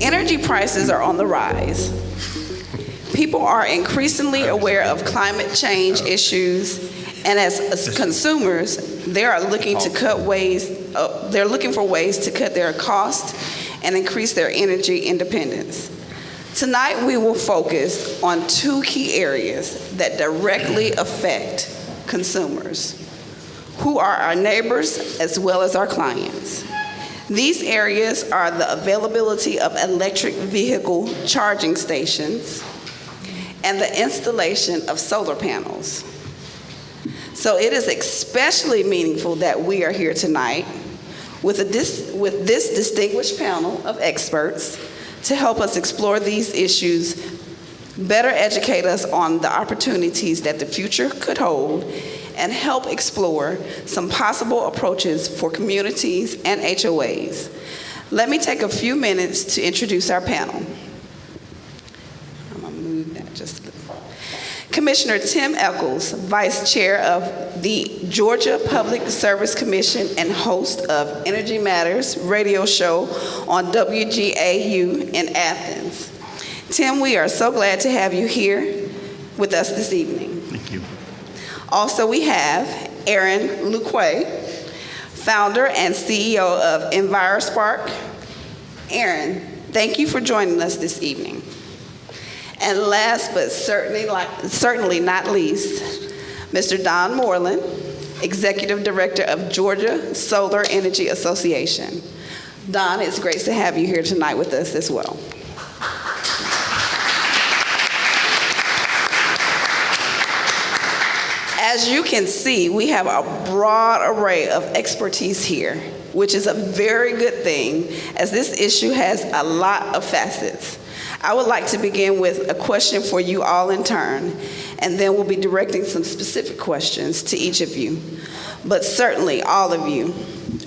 Energy prices are on the rise. People are increasingly aware of climate change issues, and as consumers, they are looking to they're looking for ways to cut their costs and increase their energy independence. Tonight, we will focus on two key areas that directly affect consumers, who are our neighbors as well as our clients. These areas are the availability of electric vehicle charging stations and the installation of solar panels. So it is especially meaningful that we are here tonight with this distinguished panel of experts to help us explore these issues, better educate us on the opportunities that the future could hold, and help explore some possible approaches for communities and HOAs. Let me take a few minutes to introduce our panel. I'm gonna move that just a bit. Commissioner Tim Echols, Vice Chair of the Georgia Public Service Commission and host of Energy Matters radio show on WGAU in Athens. Tim, we are so glad to have you here with us this evening. Thank you. Also, we have Aaron Luque, founder and CEO of EnviroSpark. Aaron, thank you for joining us this evening. And last but certainly not least, Mr. Don Moreland, Executive Director of Georgia Solar Energy Association. Don, it's great to have you here tonight with us as well. As you can see, we have a broad array of expertise here, which is a very good thing, as this issue has a lot of facets. I would like to begin with a question for you all in turn, and then we'll be directing some specific questions to each of you. But certainly, all of you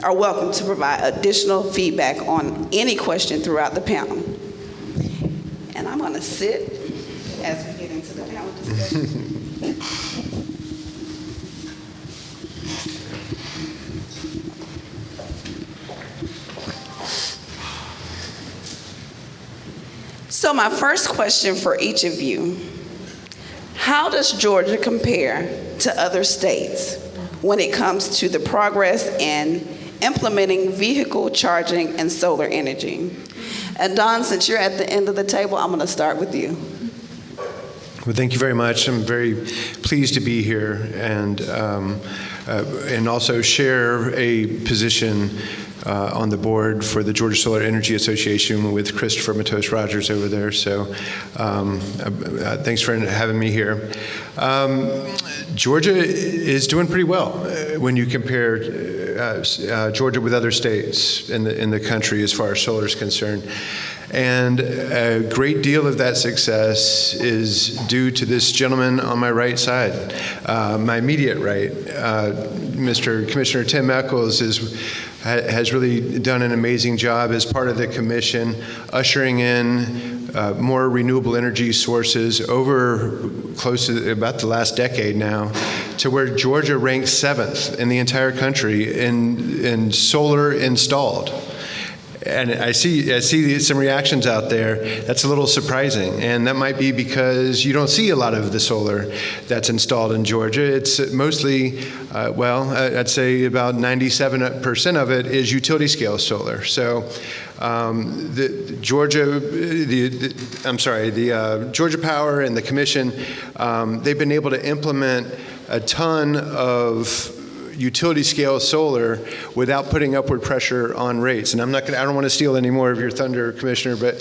are welcome to provide additional feedback on any question throughout the panel. And I'm going to sit as we get into the panel discussion. So my first question for each of you, how does Georgia compare to other states when it comes to the progress in implementing vehicle charging and solar energy? And Don, since you're at the end of the table, I'm going to start with you. Well, thank you very much. I'm very pleased to be here and also share a position on the board for the Georgia Solar Energy Association with Christopher Matos Rogers over there. So thanks for having me here. Georgia is doing pretty well when you compare Georgia with other states in the country as far as solar is concerned. And a great deal of that success is due to this gentleman on my right side, my immediate right. Mr. Commissioner Tim Echols has really done an amazing job as part of the commission, ushering in more renewable energy sources over close to about the last decade now, to where Georgia ranks 7th in the entire country in solar installed. And I see some reactions out there. That's a little surprising, and that might be because you don't see a lot of the solar that's installed in Georgia. It's mostly, I'd say about 97% of it is utility scale solar. So the Georgia Power and the Commission, they've been able to implement a ton of utility scale solar without putting upward pressure on rates. And I don't want to steal any more of your thunder, Commissioner, but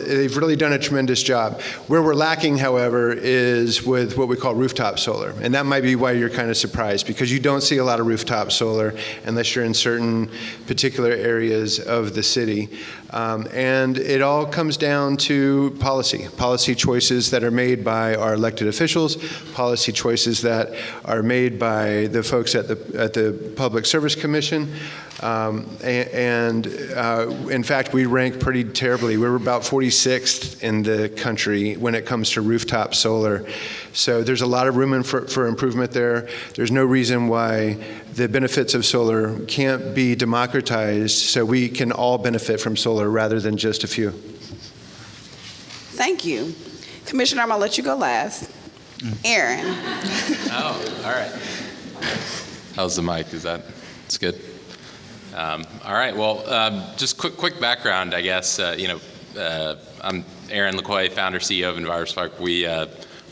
they've really done a tremendous job. Where we're lacking, however, is with what we call rooftop solar. And that might be why you're kind of surprised, because you don't see a lot of rooftop solar unless you're in certain particular areas of the city. And it all comes down to policy choices that are made by our elected officials, policy choices that are made by the folks at the Public Service Commission, In fact, we rank pretty terribly. We're about 46th in the country when it comes to rooftop solar. So there's a lot of room for improvement there. There's no reason why the benefits of solar can't be democratized so we can all benefit from solar rather than just a few. Thank you. Commissioner, I'm going to let you go last. Aaron. Oh, all right. How's the mic? It's good? All right, well, just quick background, I guess. I'm Aaron Luque, founder, CEO of EnviroSpark.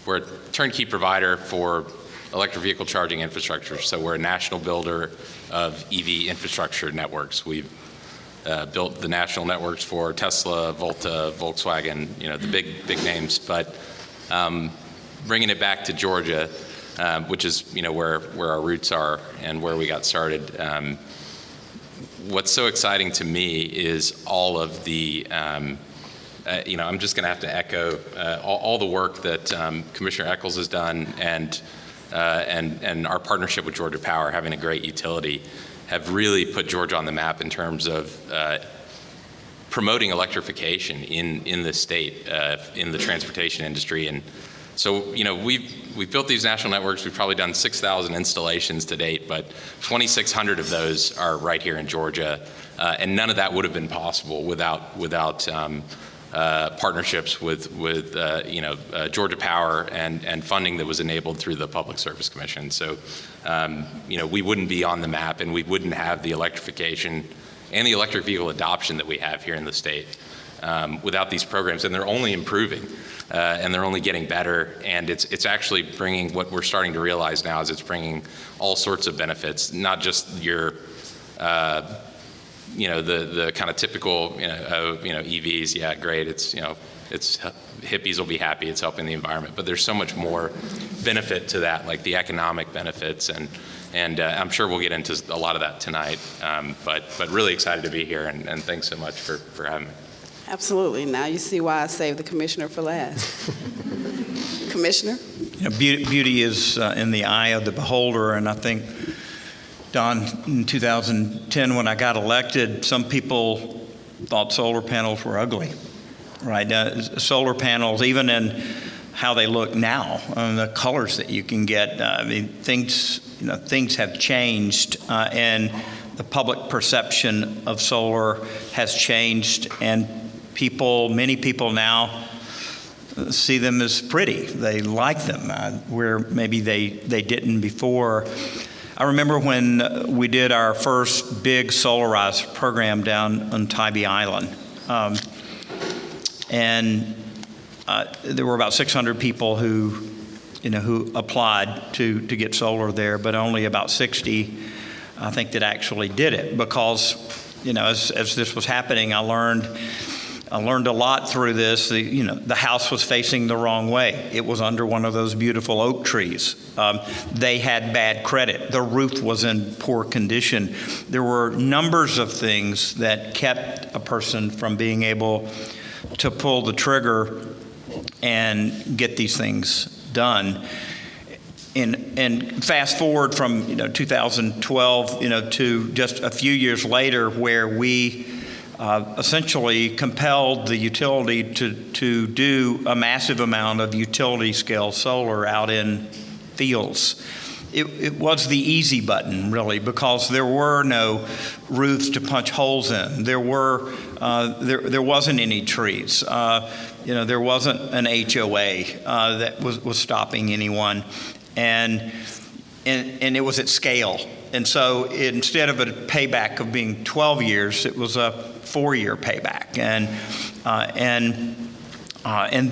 We're a turnkey provider for electric vehicle charging infrastructure. So we're a national builder of EV infrastructure networks. We've built the national networks for Tesla, Volta, Volkswagen, the big names. But bringing it back to Georgia, which is where our roots are and where we got started. What's so exciting to me is all of the, I'm just going to have to echo all the work that Commissioner Echols has done and our partnership with Georgia Power, having a great utility, have really put Georgia on the map in terms of promoting electrification in the state, in the transportation industry. And so, we've built these national networks. We've probably done 6,000 installations to date, but 2,600 of those are right here in Georgia. And none of that would have been possible without partnerships with Georgia Power and funding that was enabled through the Public Service Commission. So, we wouldn't be on the map and we wouldn't have the electrification and the electric vehicle adoption that we have here in the state without these programs. And they're only improving. And they're only getting better, and it's actually bringing, what we're starting to realize now is it's bringing all sorts of benefits, not just your, the kind of typical, EVs, yeah, great, it's hippies will be happy, it's helping the environment, but there's so much more benefit to that, like the economic benefits, and I'm sure we'll get into a lot of that tonight, but really excited to be here, and thanks so much for having me. Absolutely. Now you see why I saved the commissioner for last. Commissioner? Beauty is in the eye of the beholder, and I think, Don, in 2010 when I got elected, some people thought solar panels were ugly, right? Solar panels, even in how they look now, the colors that you can get, things have changed, and the public perception of solar has changed, and many people now see them as pretty. They like them, where maybe they didn't before. I remember when we did our first big solarized program down on Tybee Island. And there were about 600 people who applied to get solar there, but only about 60, I think, that actually did it. Because, as this was happening, I learned a lot through this. The house was facing the wrong way. It was under one of those beautiful oak trees. They had bad credit. The roof was in poor condition. There were numbers of things that kept a person from being able to pull the trigger and get these things done. And fast forward from 2012 to just a few years later, where we essentially compelled the utility to do a massive amount of utility scale solar out in fields. It was the easy button, really, because there were no roofs to punch holes in. There wasn't any trees. There wasn't an HOA that was stopping anyone, and it was at scale. And so instead of a payback of being 12 years, it was a 4-year payback. And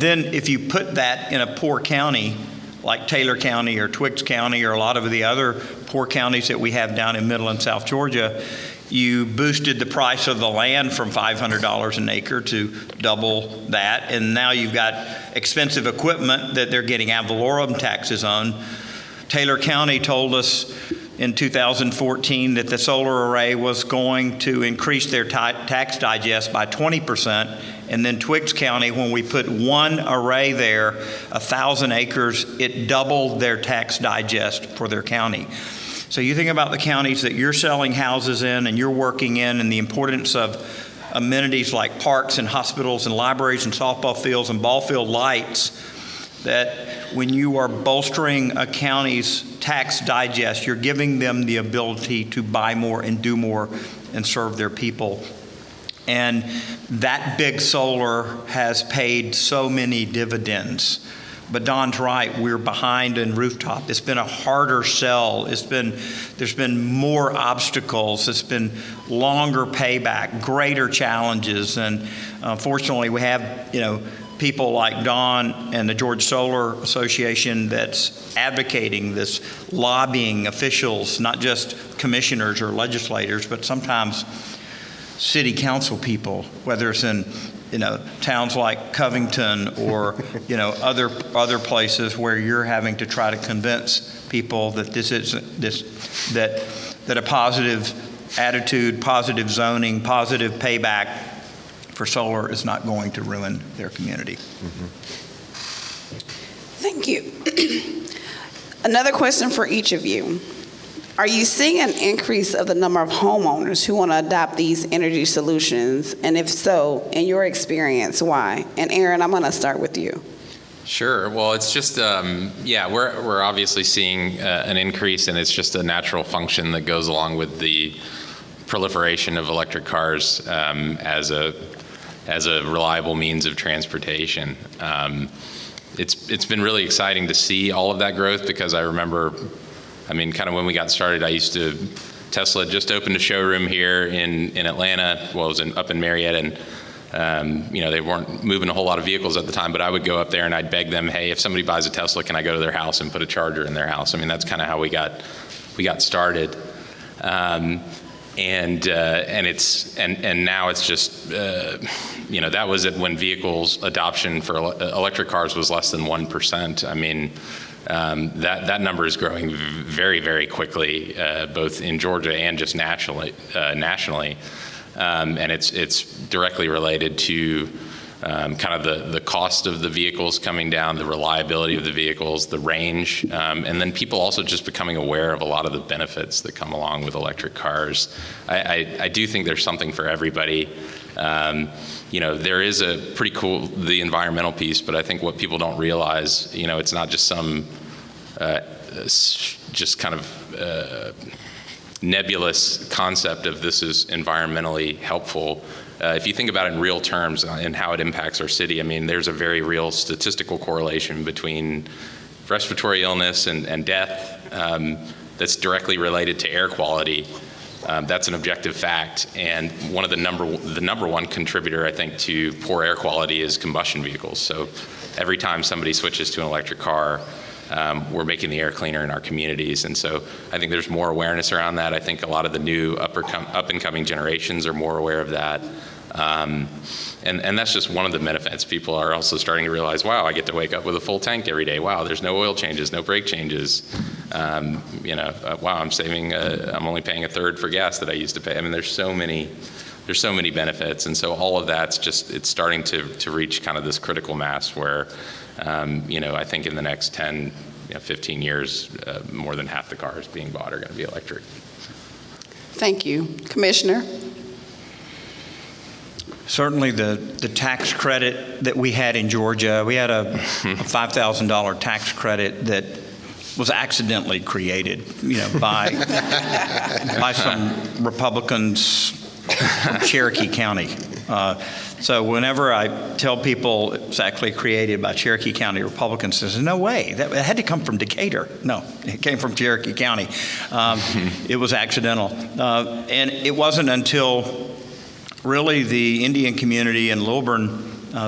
then if you put that in a poor county like Taylor County or Twiggs County or a lot of the other poor counties that we have down in Middle and South Georgia, you boosted the price of the land from $500 an acre to double that, and now you've got expensive equipment that they're getting ad valorem taxes on. Taylor County told us in 2014 that the solar array was going to increase their tax digest by 20%, and then Twiggs County, when we put one array there, 1,000 acres, it doubled their tax digest for their county. So you think about the counties that you're selling houses in and you're working in, and the importance of amenities like parks and hospitals and libraries and softball fields and ball field lights, that when you are bolstering a county's tax digest, you're giving them the ability to buy more and do more and serve their people. And that big solar has paid so many dividends. But Don's right, we're behind in rooftop. It's been a harder sell. There's been more obstacles. It's been longer payback, greater challenges. And fortunately, we have, people like Don and the Georgia Solar Association that's advocating this, lobbying officials, not just commissioners or legislators, but sometimes city council people, whether it's in towns like Covington or other places where you're having to try to convince people that that a positive attitude, positive zoning, positive payback for solar is not going to ruin their community. Thank you. Another question for each of you. Are you seeing an increase of the number of homeowners who want to adopt these energy solutions? And if so, in your experience, why? And Aaron, I'm going to start with you. Sure. Well, it's just, we're obviously seeing an increase, and it's just a natural function that goes along with the proliferation of electric cars as a reliable means of transportation. It's been really exciting to see all of that growth, because I remember, kind of when we got started, Tesla just opened a showroom here in Atlanta. Well, it was up in Marietta, and they weren't moving a whole lot of vehicles at the time, but I would go up there and I'd beg them, hey, if somebody buys a Tesla, can I go to their house and put a charger in their house? That's kind of how we got started. And now it's just, that was it when vehicles adoption for electric cars was less than 1%. That number is growing very, very quickly, both in Georgia and just nationally. And it's directly related to kind of the cost of the vehicles coming down, the reliability of the vehicles, the range, and then people also just becoming aware of a lot of the benefits that come along with electric cars. I do think there's something for everybody. There is a pretty cool, the environmental piece, but I think what people don't realize, it's not just some just kind of nebulous concept of this is environmentally helpful. If you think about it in real terms and how it impacts our city, there's a very real statistical correlation between respiratory illness and death that's directly related to air quality. That's an objective fact, and one of the number one contributor, I think, to poor air quality is combustion vehicles. So every time somebody switches to an electric car, we're making the air cleaner in our communities, and so I think there's more awareness around that. I think a lot of the new up-and-coming generations are more aware of that, and that's just one of the benefits. People are also starting to realize, wow, I get to wake up with a full tank every day. Wow, there's no oil changes, no brake changes. Wow, I'm saving. I'm only paying a third for gas that I used to pay. There's so many benefits, and so all of that's just, it's starting to reach kind of this critical mass where, I think in the next 10, 15 years, more than half the cars being bought are going to be electric. Thank you. Commissioner? Certainly the tax credit that we had in Georgia, we had a $5,000 tax credit that was accidentally created, by some Republicans from Cherokee County. So whenever I tell people it's actually created by Cherokee County Republicans, they say, no way, it had to come from Decatur. No, it came from Cherokee County. It was accidental. And it wasn't until really the Indian community in Lilburn,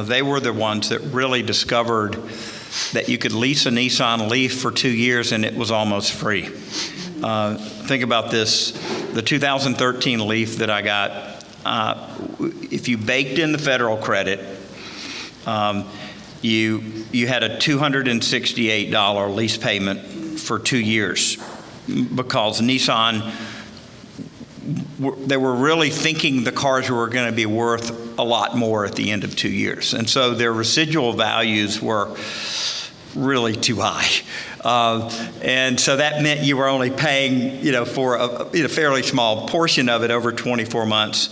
they were the ones that really discovered that you could lease a Nissan Leaf for 2 years and it was almost free. Think about this, the 2013 Leaf that I got, if you baked in the federal credit, you had a $268 lease payment for 2 years because Nissan, they were really thinking the cars were going to be worth a lot more at the end of 2 years. And so their residual values were really too high. And so that meant you were only paying, for a fairly small portion of it over 24 months.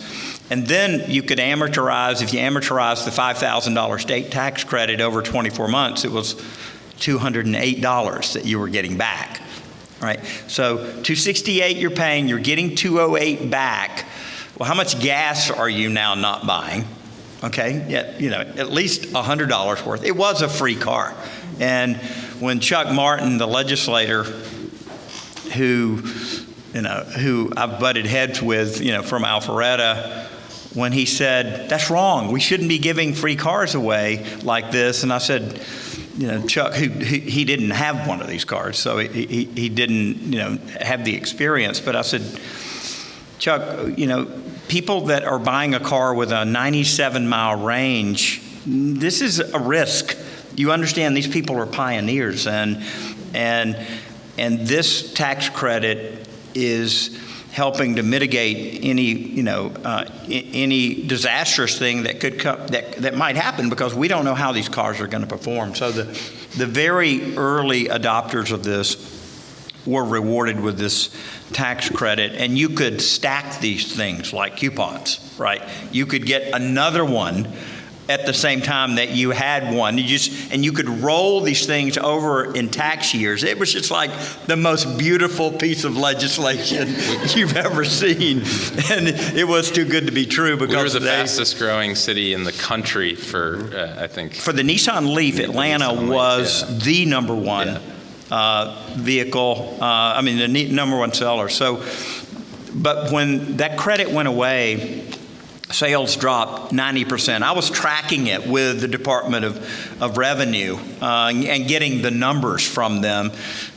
And then you could amortize, if you amortize the $5,000 state tax credit over 24 months, it was $208 that you were getting back, right? So $268 you're paying, you're getting $208 back. Well, how much gas are you now not buying? Okay, yeah, at least $100 worth. It was a free car. And when Chuck Martin, the legislator, who I've butted heads with, from Alpharetta, when he said, that's wrong, we shouldn't be giving free cars away like this. And I said, Chuck, he didn't have one of these cars, so he didn't, have the experience. But I said, Chuck, people that are buying a car with a 97-mile range, this is a risk. You understand these people are pioneers, and this tax credit is helping to mitigate any any disastrous thing that could come that might happen, because we don't know how these cars are going to perform. So the very early adopters of this were rewarded with this tax credit, and you could stack these things like coupons, right? You could get another one at the same time that you had one. And you could roll these things over in tax years. It was just like the most beautiful piece of legislation you've ever seen. And it was too good to be true, because we were the fastest growing city in the country for, I think. For the Nissan Leaf, Atlanta was the number one vehicle, the number one seller. So, but when that credit went away, sales dropped 90%. I was tracking it with the Department of Revenue and getting the numbers from them.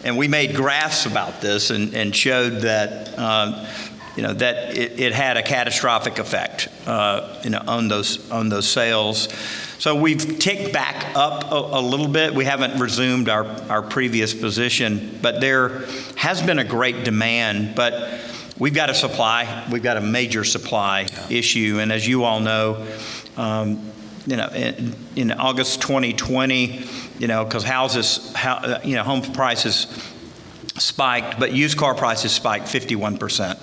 And we made graphs about this and showed that, that it had a catastrophic effect, on those sales. So we've ticked back up a little bit. We haven't resumed our previous position, but there has been a great demand. But we've got a major supply issue. And as you all know, in August 2020, because home prices spiked, but used car prices spiked 51%,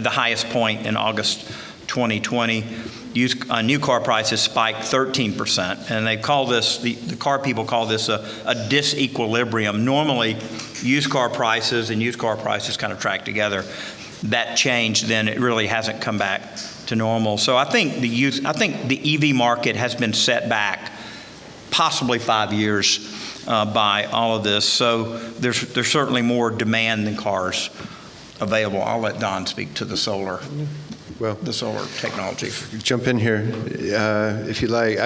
the highest point in August 2020. New car prices spiked 13%, and they call this, the car people call this a disequilibrium. Normally, used car prices and used car prices kind of track together. That changed, then it really hasn't come back to normal. So I think the EV market has been set back possibly 5 years by all of this. So there's certainly more demand than cars available. I'll let Don speak to the solar. Well, the solar technology. Jump in here if you like.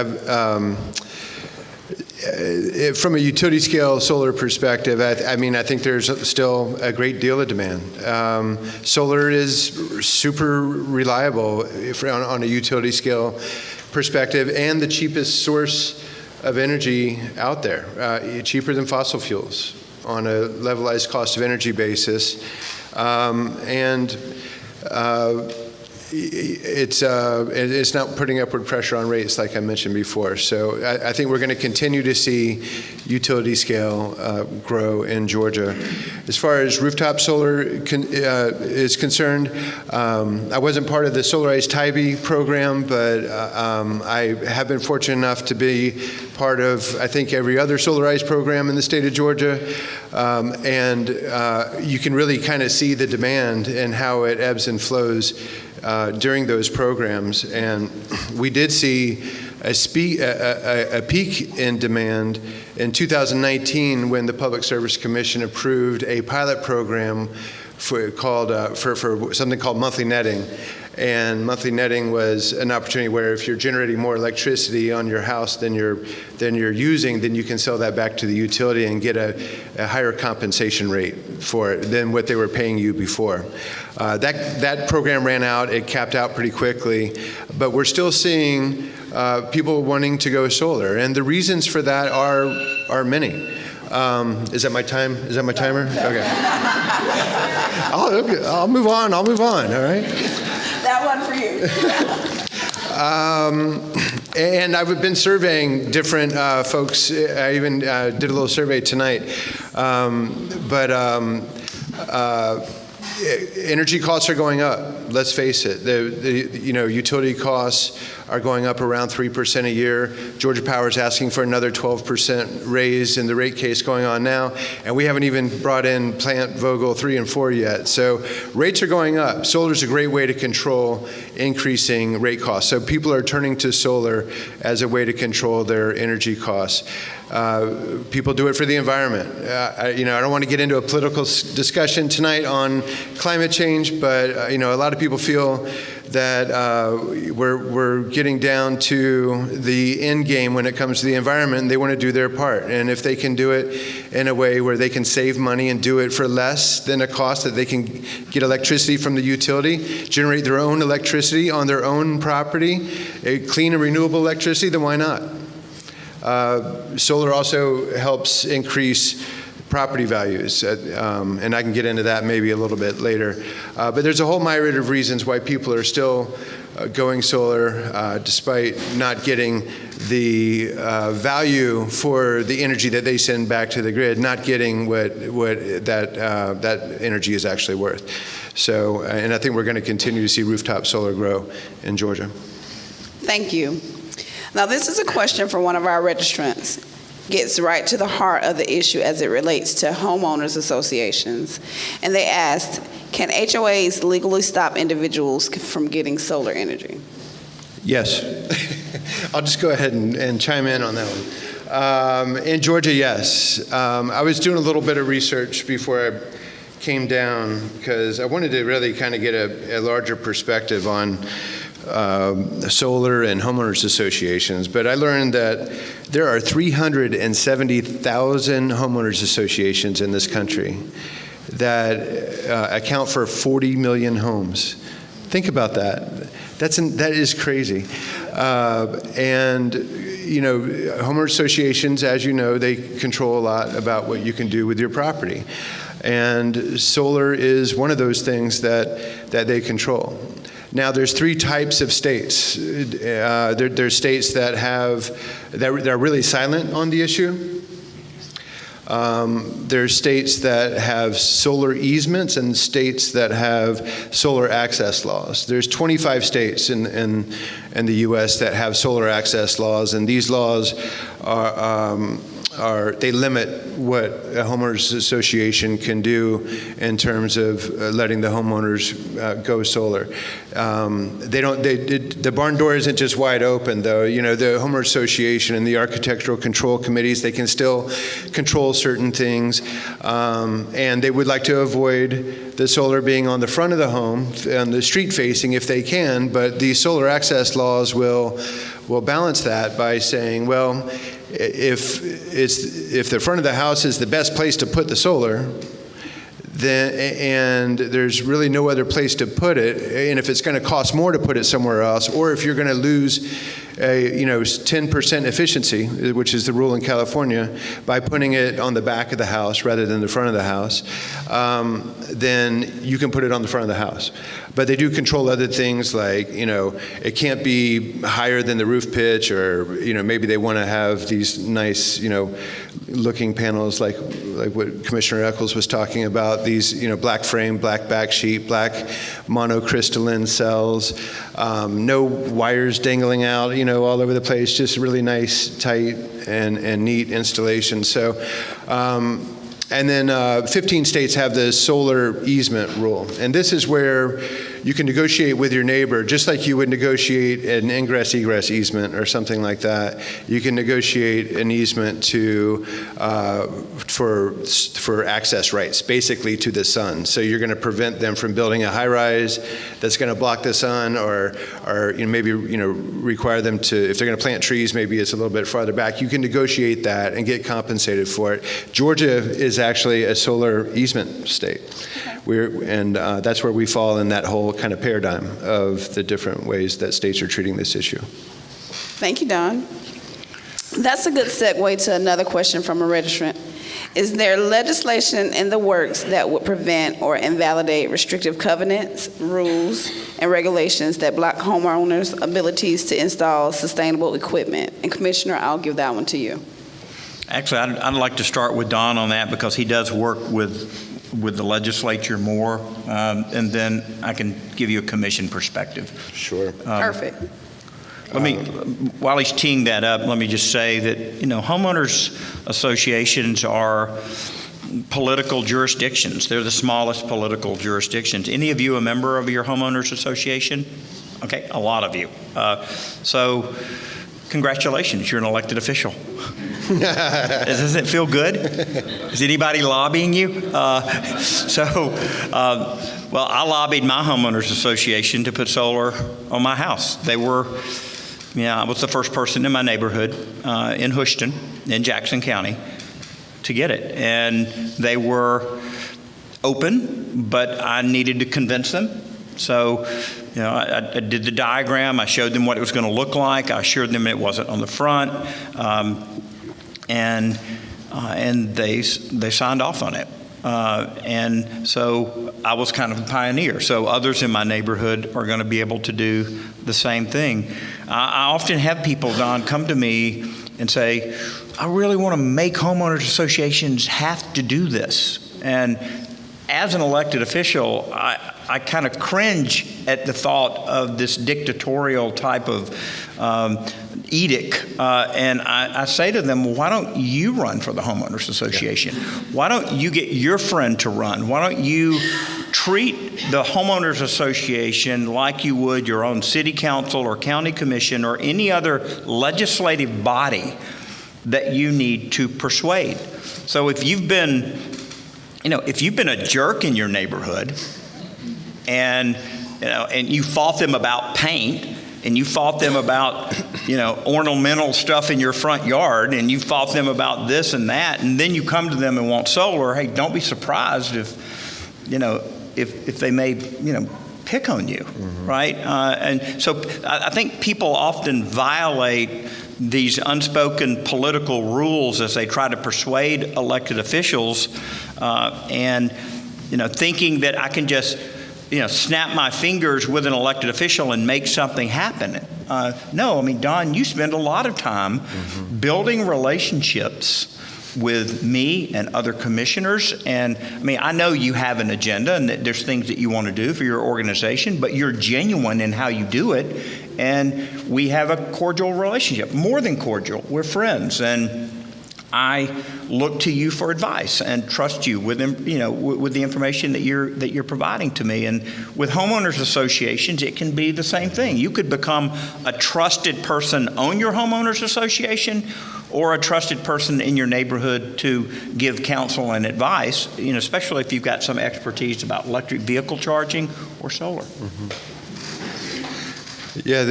From a utility scale solar perspective, I think there's still a great deal of demand. Solar is super reliable on a utility scale perspective, and the cheapest source of energy out there, cheaper than fossil fuels on a levelized cost of energy basis. It's not putting upward pressure on rates like I mentioned before. So I think we're going to continue to see utility scale grow in Georgia. As far as rooftop solar is concerned, I wasn't part of the Solarized Tybee program, but I have been fortunate enough to be part of, I think, every other solarized program in the state of Georgia. You can really kind of see the demand and how it ebbs and flows during those programs. And we did see a peak in demand in 2019 when the Public Service Commission approved a pilot program for something called monthly netting. And monthly netting was an opportunity where if you're generating more electricity on your house than you're using, then you can sell that back to the utility and get a higher compensation rate for it than what they were paying you before. That program ran out. It capped out pretty quickly, but we're still seeing people wanting to go solar, and the reasons for that are many. Is that my time? Is that my timer? Okay. I'll move on. All right. That one for you. And I've been surveying different folks. I even did a little survey tonight. Energy costs are going up. Let's face it. Utility costs are going up around 3% a year. Georgia Power is asking for another 12% raise in the rate case going on now, and we haven't even brought in Plant Vogtle 3 and 4 yet. So rates are going up. Solar is a great way to control increasing rate costs. So people are turning to solar as a way to control their energy costs. People do it for the environment. I don't want to get into a political discussion tonight on climate change, but a lot of people feel that we're getting down to the end game when it comes to the environment, and they want to do their part. And if they can do it in a way where they can save money and do it for less than a cost, that they can get electricity from the utility, generate their own electricity on their own property, clean and renewable electricity, then why not? Solar also helps increase property values, and I can get into that maybe a little bit later. But there's a whole myriad of reasons why people are still going solar despite not getting the value for the energy that they send back to the grid, not getting what that energy is actually worth. So, and I think we're going to continue to see rooftop solar grow in Georgia. Thank you. Now, this is a question from one of our registrants. Gets right to the heart of the issue as it relates to homeowners associations. And they asked, can HOAs legally stop individuals from getting solar energy? Yes. I'll just go ahead and chime in on that one. In Georgia, yes. I was doing a little bit of research before I came down because I wanted to really kind of get a larger perspective on solar and homeowners associations, but I learned that there are 370,000 homeowners associations in this country that account for 40 million homes. Think about that. That is crazy. And homeowners associations, as you know, they control a lot about what you can do with your property. And solar is one of those things that they control. Now, there's three types of states. There's states that are really silent on the issue. There's states that have solar easements and states that have solar access laws. There's 25 states in the U.S. that have solar access laws, and these laws they limit what a homeowners association can do in terms of letting the homeowners go solar. The barn door isn't just wide open, though. The homeowners association and the architectural control committees, they can still control certain things, and they would like to avoid the solar being on the front of the home, on the street facing if they can, but the solar access laws will balance that by saying, well, if the front of the house is the best place to put the solar, then, and there's really no other place to put it, and if it's going to cost more to put it somewhere else, or if you're going to lose 10% efficiency, which is the rule in California, by putting it on the back of the house rather than the front of the house, then you can put it on the front of the house. But they do control other things like, it can't be higher than the roof pitch, or, maybe they want to have these nice, looking panels like what Commissioner Echols was talking about, these, black frame, black back sheet, black monocrystalline cells, no wires dangling out, all over the place, just really nice, tight, and neat installation. So, and then 15 states have the solar easement rule. And this is where you can negotiate with your neighbor, just like you would negotiate an ingress-egress easement or something like that. You can negotiate an easement for access rights, basically to the sun. So you're going to prevent them from building a high-rise that's going to block the sun, or maybe require them to, if they're going to plant trees, maybe it's a little bit farther back. You can negotiate that and get compensated for it. Georgia is actually a solar easement state. That's where we fall in that whole kind of paradigm of the different ways that states are treating this issue. Thank you, Don. That's a good segue to another question from a registrant. Is there legislation in the works that would prevent or invalidate restrictive covenants, rules, and regulations that block homeowners' abilities to install sustainable equipment. And Commissioner, I'll give that one to you. Actually, I'd like to start with Don on that because he does work with the legislature more, and then I can give you a commission perspective. Sure. Perfect. Let me, while he's teeing that up, let me just say that, homeowners associations are political jurisdictions. They're the smallest political jurisdictions. Any of you a member of your homeowners association? Okay, a lot of you. So congratulations, you're an elected official. Doesn't it feel good? Is anybody lobbying you? Well, I lobbied my homeowners association to put solar on my house. I was the first person in my neighborhood in Houston, in Jackson County, to get it. And they were open, but I needed to convince them. So, I did the diagram. I showed them what it was going to look like. I assured them it wasn't on the front. And they signed off on it. And so I was kind of a pioneer. So others in my neighborhood are going to be able to do the same thing. I often have people, Don, come to me and say, I really want to make homeowners associations have to do this. And as an elected official, I kind of cringe at the thought of this dictatorial type of edict. And I say to them, well, why don't you run for the homeowners association? Yeah. Why don't you get your friend to run? Why don't you treat the homeowners association like you would your own city council or county commission or any other legislative body that you need to persuade? So if you've been a jerk in your neighborhood and you fought them about paint, and you fought them about, ornamental stuff in your front yard, and you fought them about this and that, and then you come to them and want solar, hey, don't be surprised if they may, pick on you, mm-hmm. Right? And so I think people often violate these unspoken political rules as they try to persuade elected officials, and thinking that I can just snap my fingers with an elected official and make something happen. No, Don, you spend a lot of time mm-hmm. building relationships with me and other commissioners. And I know you have an agenda and that there's things that you want to do for your organization, but you're genuine in how you do it. And we have a cordial relationship, more than cordial. We're friends. And I look to you for advice and trust you with with the information that you're providing to me. And with homeowners associations, it can be the same thing. You could become a trusted person on your homeowners association, or a trusted person in your neighborhood to give counsel and advice. Especially if you've got some expertise about electric vehicle charging or solar. Mm-hmm. Yeah.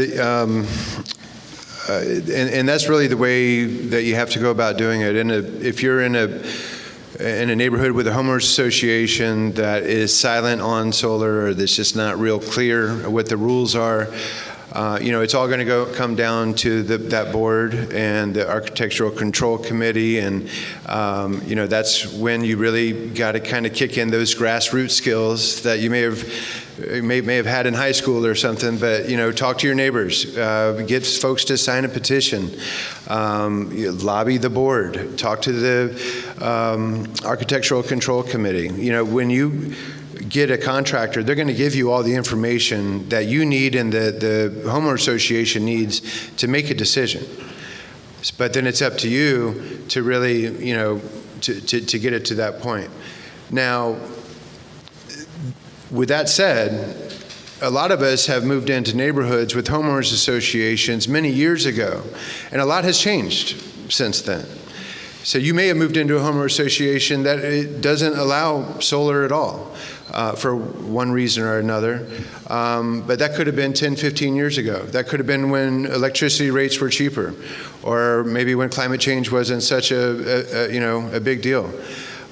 And that's really the way that you have to go about doing it. If you're in a neighborhood with a homeowners association that is silent on solar, or that's just not real clear what the rules are, it's all going to come down to that board and the Architectural Control Committee, and that's when you really got to kind of kick in those grassroots skills that you may have had in high school or something. But talk to your neighbors, get folks to sign a petition, lobby the board, talk to the Architectural Control Committee. When you get a contractor, they're going to give you all the information that you need and the homeowner association needs to make a decision. But then it's up to you to really, to get it to that point. Now, with that said, a lot of us have moved into neighborhoods with homeowners associations many years ago, and a lot has changed since then. So you may have moved into a homeowner association that it doesn't allow solar at all. For one reason or another. But that could have been 10, 15 years ago. That could have been when electricity rates were cheaper, or maybe when climate change wasn't such a big deal,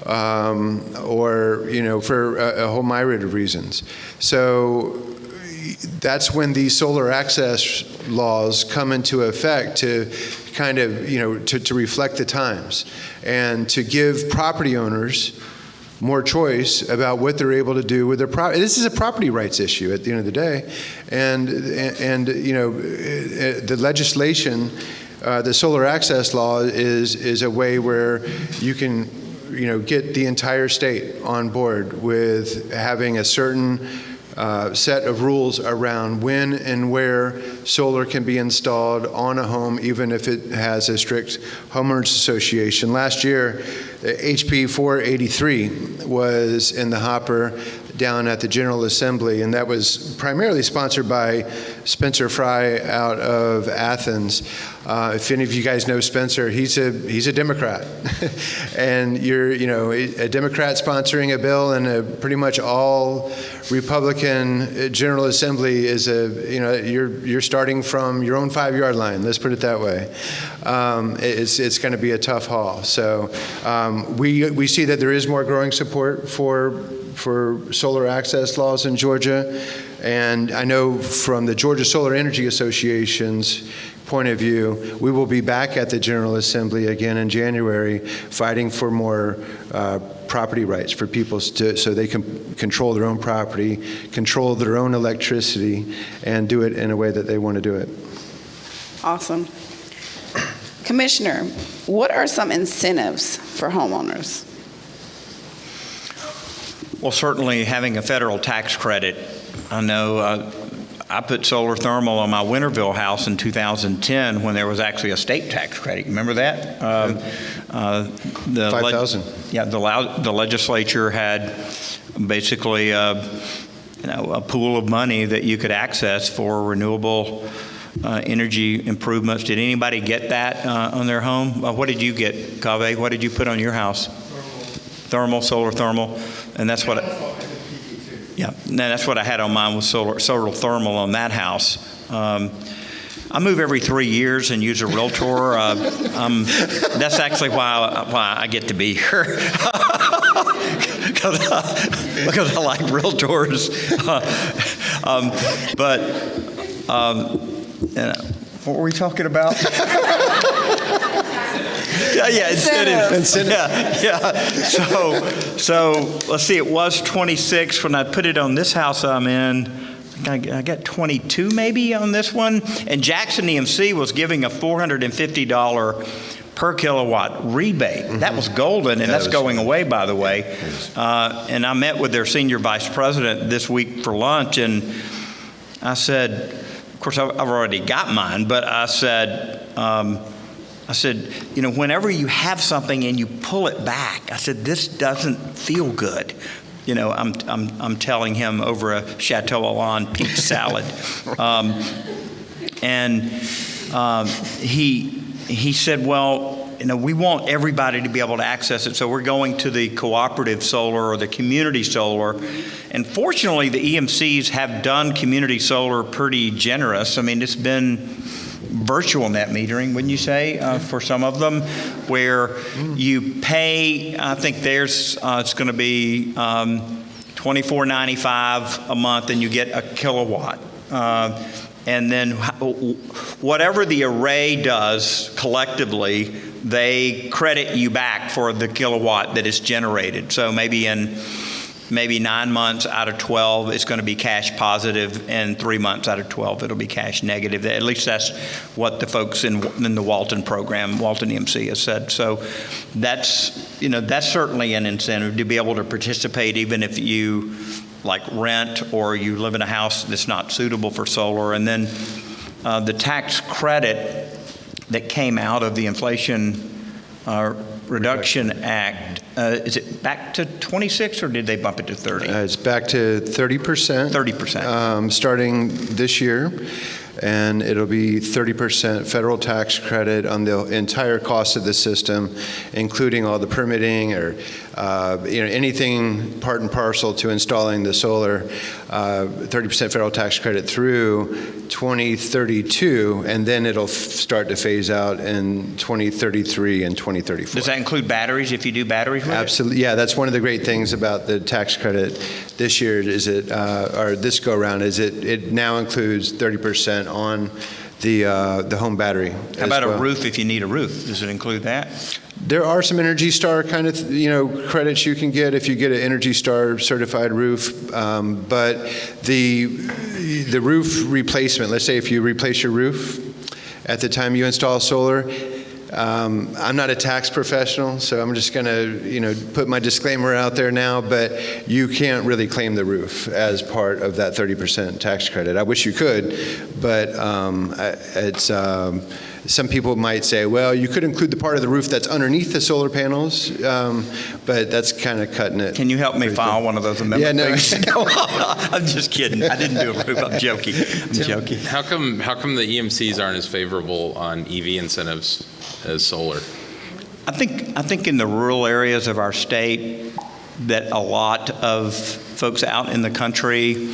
or for a whole myriad of reasons. So that's when these solar access laws come into effect to kind of to reflect the times and to give property owners more choice about what they're able to do with their property. This is a property rights issue at the end of the day, and the legislation, the solar access law is a way where you can get the entire state on board with having a certain set of rules around when and where solar can be installed on a home, even if it has a strict homeowners association. Last year, HB 483 was in the hopper down at the General Assembly, and that was primarily sponsored by Spencer Fry out of Athens. If any of you guys know Spencer, he's a Democrat, and you're a Democrat sponsoring a bill, and pretty much all Republican General Assembly is you're starting from your own 5-yard line. Let's put it that way. It's going to be a tough haul. So we see that there is more growing support for solar access laws in Georgia, and I know from the Georgia Solar Energy Association's point of view, we will be back at the General Assembly again in January fighting for more property rights for people so they can control their own property, control their own electricity, and do it in a way that they want to do it. Awesome. Commissioner, what are some incentives for homeowners? Well, certainly having a federal tax credit. I know I put solar thermal on my Winterville house in 2010 when there was actually a state tax credit. You remember that? $5,000. The legislature had basically a pool of money that you could access for renewable energy improvements. Did anybody get that on their home? What did you get, Kaveh? What did you put on your house? Thermal, solar thermal, and that's what. That's what I had on mine, was solar thermal on that house. I move every 3 years and use a realtor. That's actually why I get to be here. Because I like realtors. What were we talking about? Incentive. Yeah. So let's see. It was 26 when I put it on this house I'm in. I got 22 maybe on this one. And Jackson EMC was giving a $450 per kilowatt rebate. Mm-hmm. That was golden, and that's going away, by the way. And I met with their senior vice president this week for lunch, and I said, of course, I've already got mine, but I said, whenever you have something and you pull it back, I said, this doesn't feel good. I'm telling him over a Chateau Alon peach salad. He said, well, we want everybody to be able to access it, so we're going to the cooperative solar or the community solar. And fortunately, the EMCs have done community solar pretty generous. I mean, it's been virtual net metering, wouldn't you say, for some of them, where you pay, I think there's, it's going to be $24.95 a month, and you get a kilowatt. And then whatever the array does collectively, they credit you back for the kilowatt that is generated. So maybe 9 months out of 12, it's going to be cash positive, and 3 months out of 12, it'll be cash negative. At least that's what the folks in the Walton program, Walton EMC, has said. So that's certainly an incentive to be able to participate, even if you rent or you live in a house that's not suitable for solar. And then the tax credit that came out of the Inflation Reduction Act, is it back to 26 or did they bump it to 30? It's back to 30%. 30%. Starting this year. And it'll be 30% federal tax credit on the entire cost of the system, including all the permitting or anything part and parcel to installing the solar. 30% federal tax credit through 2032, and then it'll start to phase out in 2033 and 2034. Does that include batteries if you do batteries with Absolutely. Yeah, that's one of the great things about the tax credit this year is or this go around is it now includes 30% on the home battery. How about a roof if you need a roof? Does it include that? There are some Energy Star kind of, credits you can get if you get an Energy Star certified roof. But the roof replacement, let's say if you replace your roof at the time you install solar, I'm not a tax professional, so I'm just going to, put my disclaimer out there now, but you can't really claim the roof as part of that 30% tax credit. I wish you could, but it's some people might say, well, you could include the part of the roof that's underneath the solar panels, but that's kind of cutting it. Can you help me file one of those amendment things? Yeah, no. I'm just kidding. I didn't do a roof. I'm joking. Joking. How come the EMCs aren't as favorable on EV incentives as solar? I think in the rural areas of our state that a lot of folks out in the country,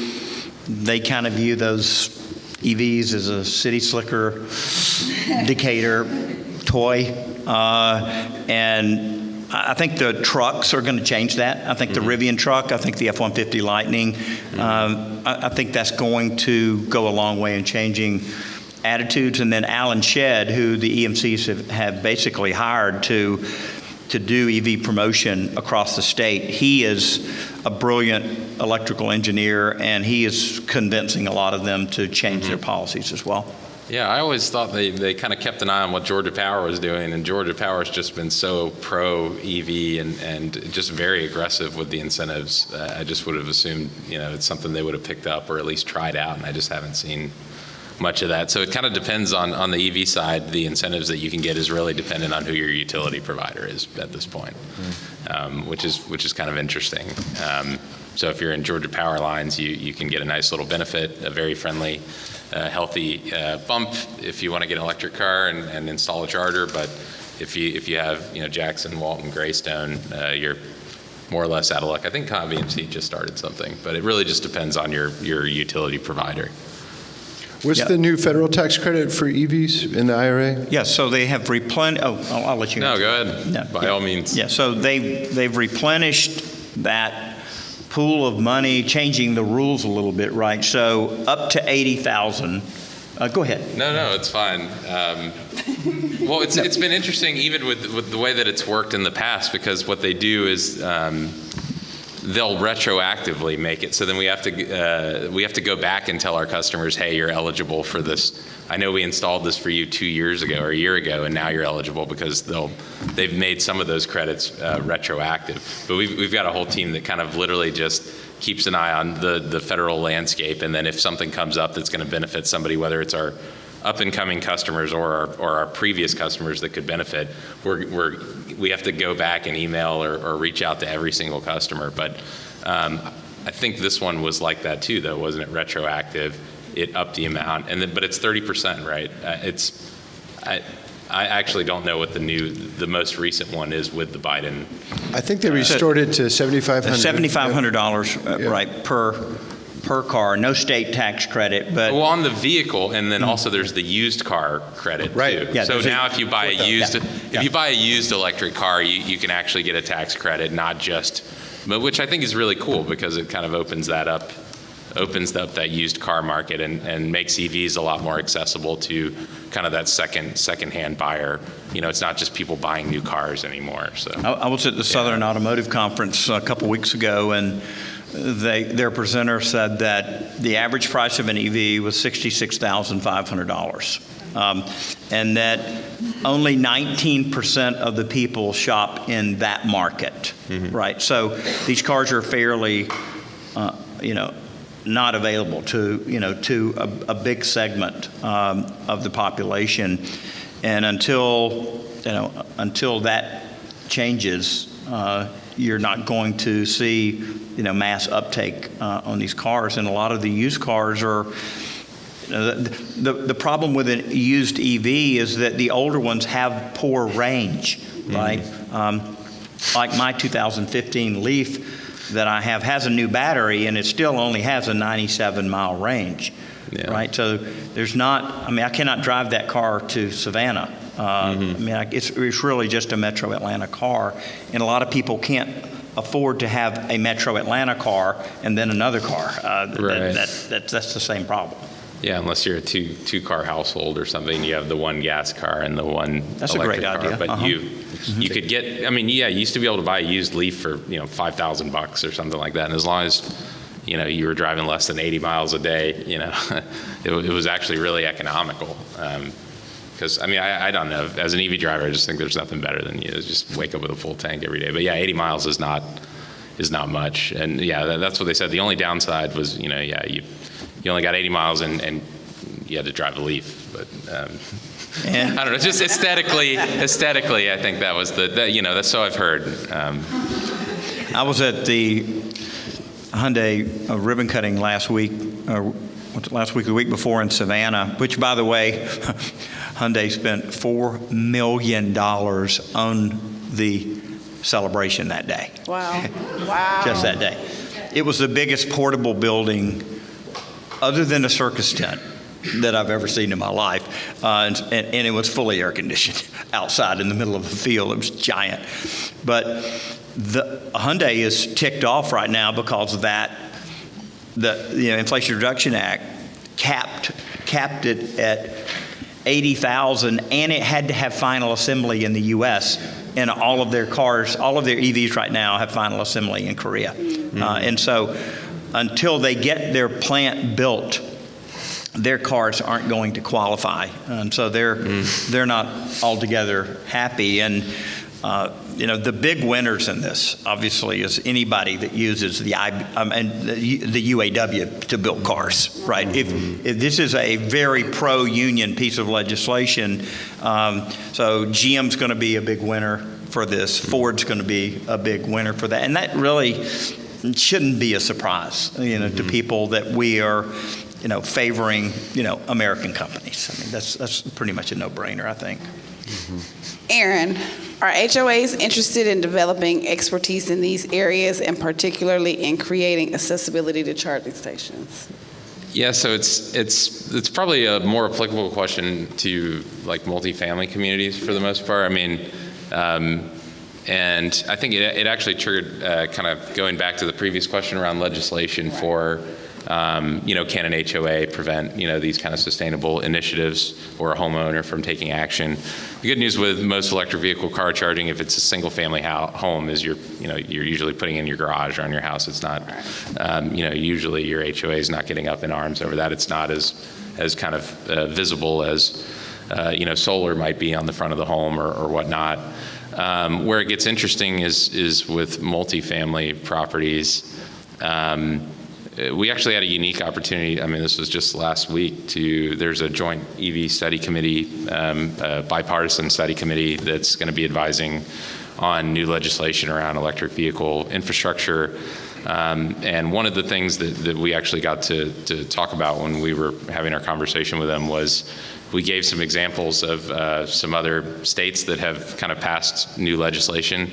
they kind of view those EVs as a city slicker, Decatur toy. And I think the trucks are going to change that. I think the Rivian truck, I think the F-150 Lightning, I think that's going to go a long way in changing attitudes. And then Alan Shedd, who the EMCs have basically hired to do EV promotion across the state, he is a brilliant electrical engineer, and he is convincing a lot of them to change their policies as well. Yeah, I always thought they kind of kept an eye on what Georgia Power was doing, and Georgia Power has just been so pro-EV and just very aggressive with the incentives. I just would have assumed, it's something they would have picked up or at least tried out, and I just haven't seen much of that. So it kind of depends on the EV side. The incentives that you can get is really dependent on who your utility provider is at this point, which is kind of interesting. So if you're in Georgia Power lines, you can get a nice little benefit, a very friendly, healthy bump if you want to get an electric car and install a charger. But if you have Jackson, Walton, Greystone, you're more or less out of luck. I think EMC just started something, but it really just depends on your utility provider. What's the new federal tax credit for EVs in the IRA? Yeah, so they have replenished. Oh, I'll let you. No, go ahead. No, By all means. Yeah, so they've replenished that pool of money, changing the rules a little bit, right? So up to 80,000. Go ahead. No, it's fine. Well, it's been interesting even with the way that it's worked in the past, because what they do is they'll retroactively make it. So then we have to go back and tell our customers, hey, you're eligible for this. I know we installed this for you 2 years ago or a year ago, and now you're eligible, because they've made some of those credits retroactive. But we've got a whole team that kind of literally just keeps an eye on the federal landscape, and then if something comes up that's going to benefit somebody, whether it's our up-and-coming customers or our previous customers that could benefit, we have to go back and email or reach out to every single customer. But I think this one was like that too, though, wasn't it? Retroactive, it upped the amount, but it's 30%, right? I actually don't know what the most recent one is with the Biden. I think they restored it to $7,500. $7,500, right, per car, no state tax credit, but well, on the vehicle, and then also there's the used car credit right. too. Yeah, so now if you buy a used electric car, you can actually get a tax credit, not just, but which I think is really cool, because it kind of opens up that used car market and makes EVs a lot more accessible to kind of that second-hand buyer. It's not just people buying new cars anymore. So I was at the Southern Automotive Conference a couple weeks ago, and their presenter said that the average price of an EV was $66,500, and that only 19% of the people shop in that market, right? So these cars are fairly, not available to a big segment of the population, and until that changes, you're not going to see mass uptake on these cars. And a lot of the used cars are, the problem with a used EV is that the older ones have poor range, right? Like my 2015 Leaf that I have has a new battery, and it still only has a 97-mile range, right? So I cannot drive that car to Savannah. It's really just a Metro Atlanta car, and a lot of people can't afford to have a Metro Atlanta car and then another car. Right. That's the same problem. Yeah, unless you're a two-car household or something, you have the one gas car and the one That's a electric great car. idea. But you could get, I mean, yeah, you used to be able to buy a used Leaf for, $5,000 or something like that. And as long as, you were driving less than 80 miles a day, it was actually really economical. Because, I don't know, as an EV driver, I just think there's nothing better than just wake up with a full tank every day. But yeah, 80 miles is not much. And yeah, that's what they said. The only downside was, you only got 80 miles and you had to drive a Leaf. But I don't know, just aesthetically, I think that was that's so I've heard. I was at the Hyundai ribbon cutting last week, the week before in Savannah, which, by the way, Hyundai spent $4 million on the celebration that day. Wow. Wow. Just that day. It was the biggest portable building, other than a circus tent, that I've ever seen in my life. And it was fully air conditioned outside in the middle of the field. It was giant. But the Hyundai is ticked off right now because of that. The Inflation Reduction Act capped it at $80,000, and it had to have final assembly in the U.S. And all of their cars, all of their EVs right now have final assembly in Korea. And so until they get their plant built, their cars aren't going to qualify. And so they're not altogether happy. And the big winners in this, obviously, is anybody that uses the UAW to build cars, right? If this is a very pro-union piece of legislation, so GM's going to be a big winner for this. Ford's going to be a big winner for that, and that really shouldn't be a surprise, to people that we are, favoring, American companies. I mean, that's pretty much a no-brainer, I think. Aaron, are HOAs interested in developing expertise in these areas, and particularly in creating accessibility to charging stations? Yeah, so it's probably a more applicable question to like multifamily communities for the most part. And I think it actually triggered kind of going back to the previous question around legislation for, can an HOA prevent, these kind of sustainable initiatives or a homeowner from taking action? The good news with most electric vehicle car charging, if it's a single family home, is you're usually putting in your garage or on your house. It's not, usually your HOA is not getting up in arms over that. It's not as kind of visible as, solar might be on the front of the home or whatnot. Where it gets interesting is with multifamily properties. We actually had a unique opportunity. This was just last week. There's a joint EV study committee, a bipartisan study committee that's going to be advising on new legislation around electric vehicle infrastructure. And one of the things that we actually got to talk about when we were having our conversation with them was we gave some examples of some other states that have kind of passed new legislation.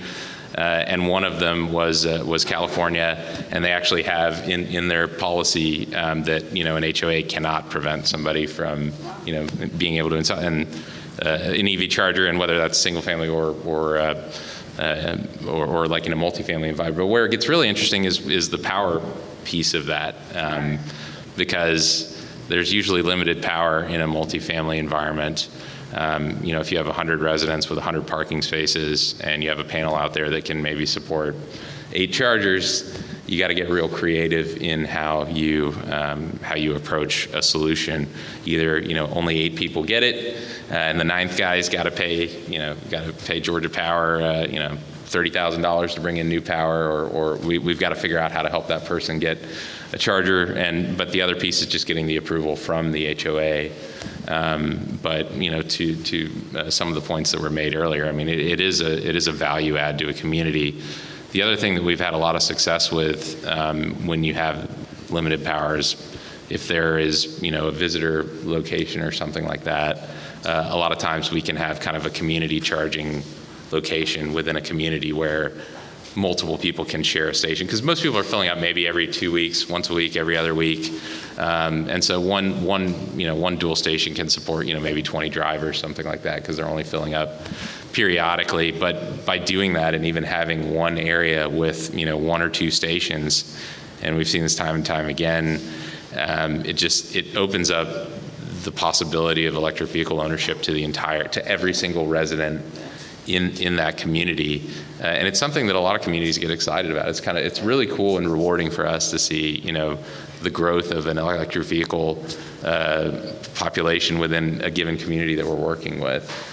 And one of them was California, and they actually have in their policy that an HOA cannot prevent somebody from being able to install an EV charger, and whether that's single family or like in a multifamily environment. But where it gets really interesting is the power piece of that, because there's usually limited power in a multifamily environment. If you have 100 residents with 100 parking spaces and you have a panel out there that can maybe support 8 chargers, you got to get real creative in how you approach a solution. Either only 8 people get it, and the 9th guy's got to pay Georgia Power $30,000 to bring in new power, or we've got to figure out how to help that person get a charger. But the other piece is just getting the approval from the HOA. But to some of the points that were made earlier, it is a value add to a community. The other thing that we've had a lot of success with when you have limited powers, if there is a visitor location or something like that, a lot of times we can have kind of a community charging location within a community where multiple people can share a station, because most people are filling up maybe every 2 weeks, once a week, every other week, and so one dual station can support maybe 20 drivers, something like that, because they're only filling up periodically. But by doing that and even having one area with 1 or 2 stations, and we've seen this time and time again, it opens up the possibility of electric vehicle ownership to every single resident in that community. And it's something that a lot of communities get excited about. It's really cool and rewarding for us to see, the growth of an electric vehicle population within a given community that we're working with.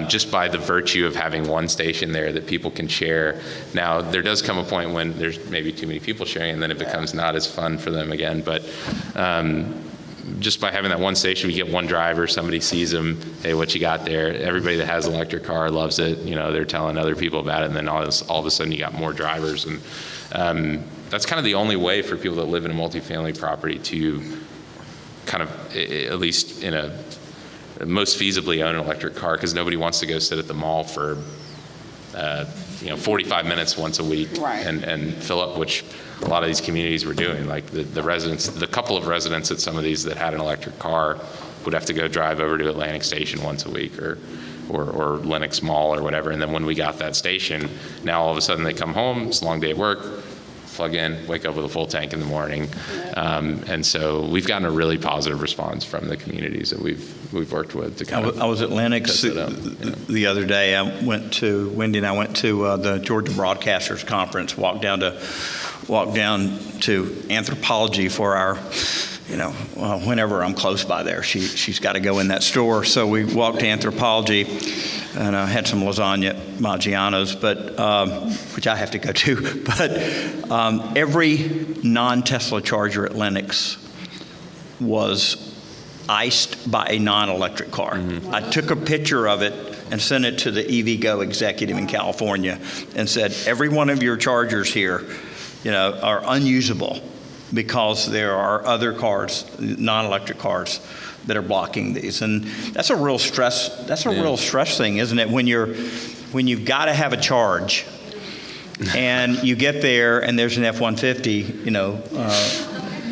Just by the virtue of having one station there that people can share. Now, there does come a point when there's maybe too many people sharing, and then it becomes not as fun for them again. But just by having that one station, we get one driver, somebody sees them, hey, what you got there? Everybody that has an electric car loves it. They're telling other people about it, and then all of a sudden you got more drivers. And that's kind of the only way for people that live in a multifamily property to kind of, at least most feasibly own an electric car, because nobody wants to go sit at the mall for 45 minutes once a week. Right. and fill up, which a lot of these communities were doing. Like the residents, the couple of residents at some of these that had an electric car would have to go drive over to Atlantic Station once a week or Lenox Mall or whatever. And then when we got that station, now all of a sudden they come home, it's a long day at work, plug in, wake up with a full tank in the morning. And so we've gotten a really positive response from the communities that we've worked with to kind of. I was at Lenox the other day. Wendy and I went to the Georgia Broadcasters Conference, walked down to anthropology for our, whenever I'm close by there, she's got to go in that store. So we walked to anthropology, and I had some lasagna at Maggiano's, which I have to go to. But every non-Tesla charger at Lenox was iced by a non-electric car. Mm-hmm. I took a picture of it and sent it to the EVgo executive in California and said, every one of your chargers here, are unusable because there are other cars, non-electric cars, that are blocking these. And that's a real stress. That's a real stress thing, isn't it? When you've got to have a charge, and you get there and there's an F-150,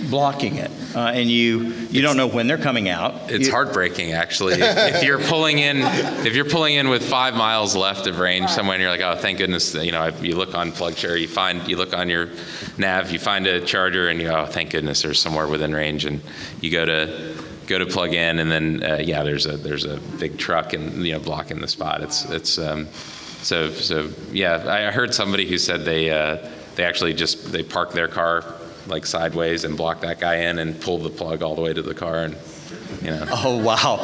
blocking it, and you don't know when they're coming out. It's heartbreaking, actually. if you're pulling in with 5 miles left of range somewhere, and you're like, oh, thank goodness, you look on PlugShare, you look on your nav, you find a charger, and you go, oh, thank goodness, there's somewhere within range, and you go to plug in, and then there's a big truck and blocking the spot. I heard somebody who said they actually they park their car like sideways and block that guy in and pull the plug all the way to the car, and Oh, wow.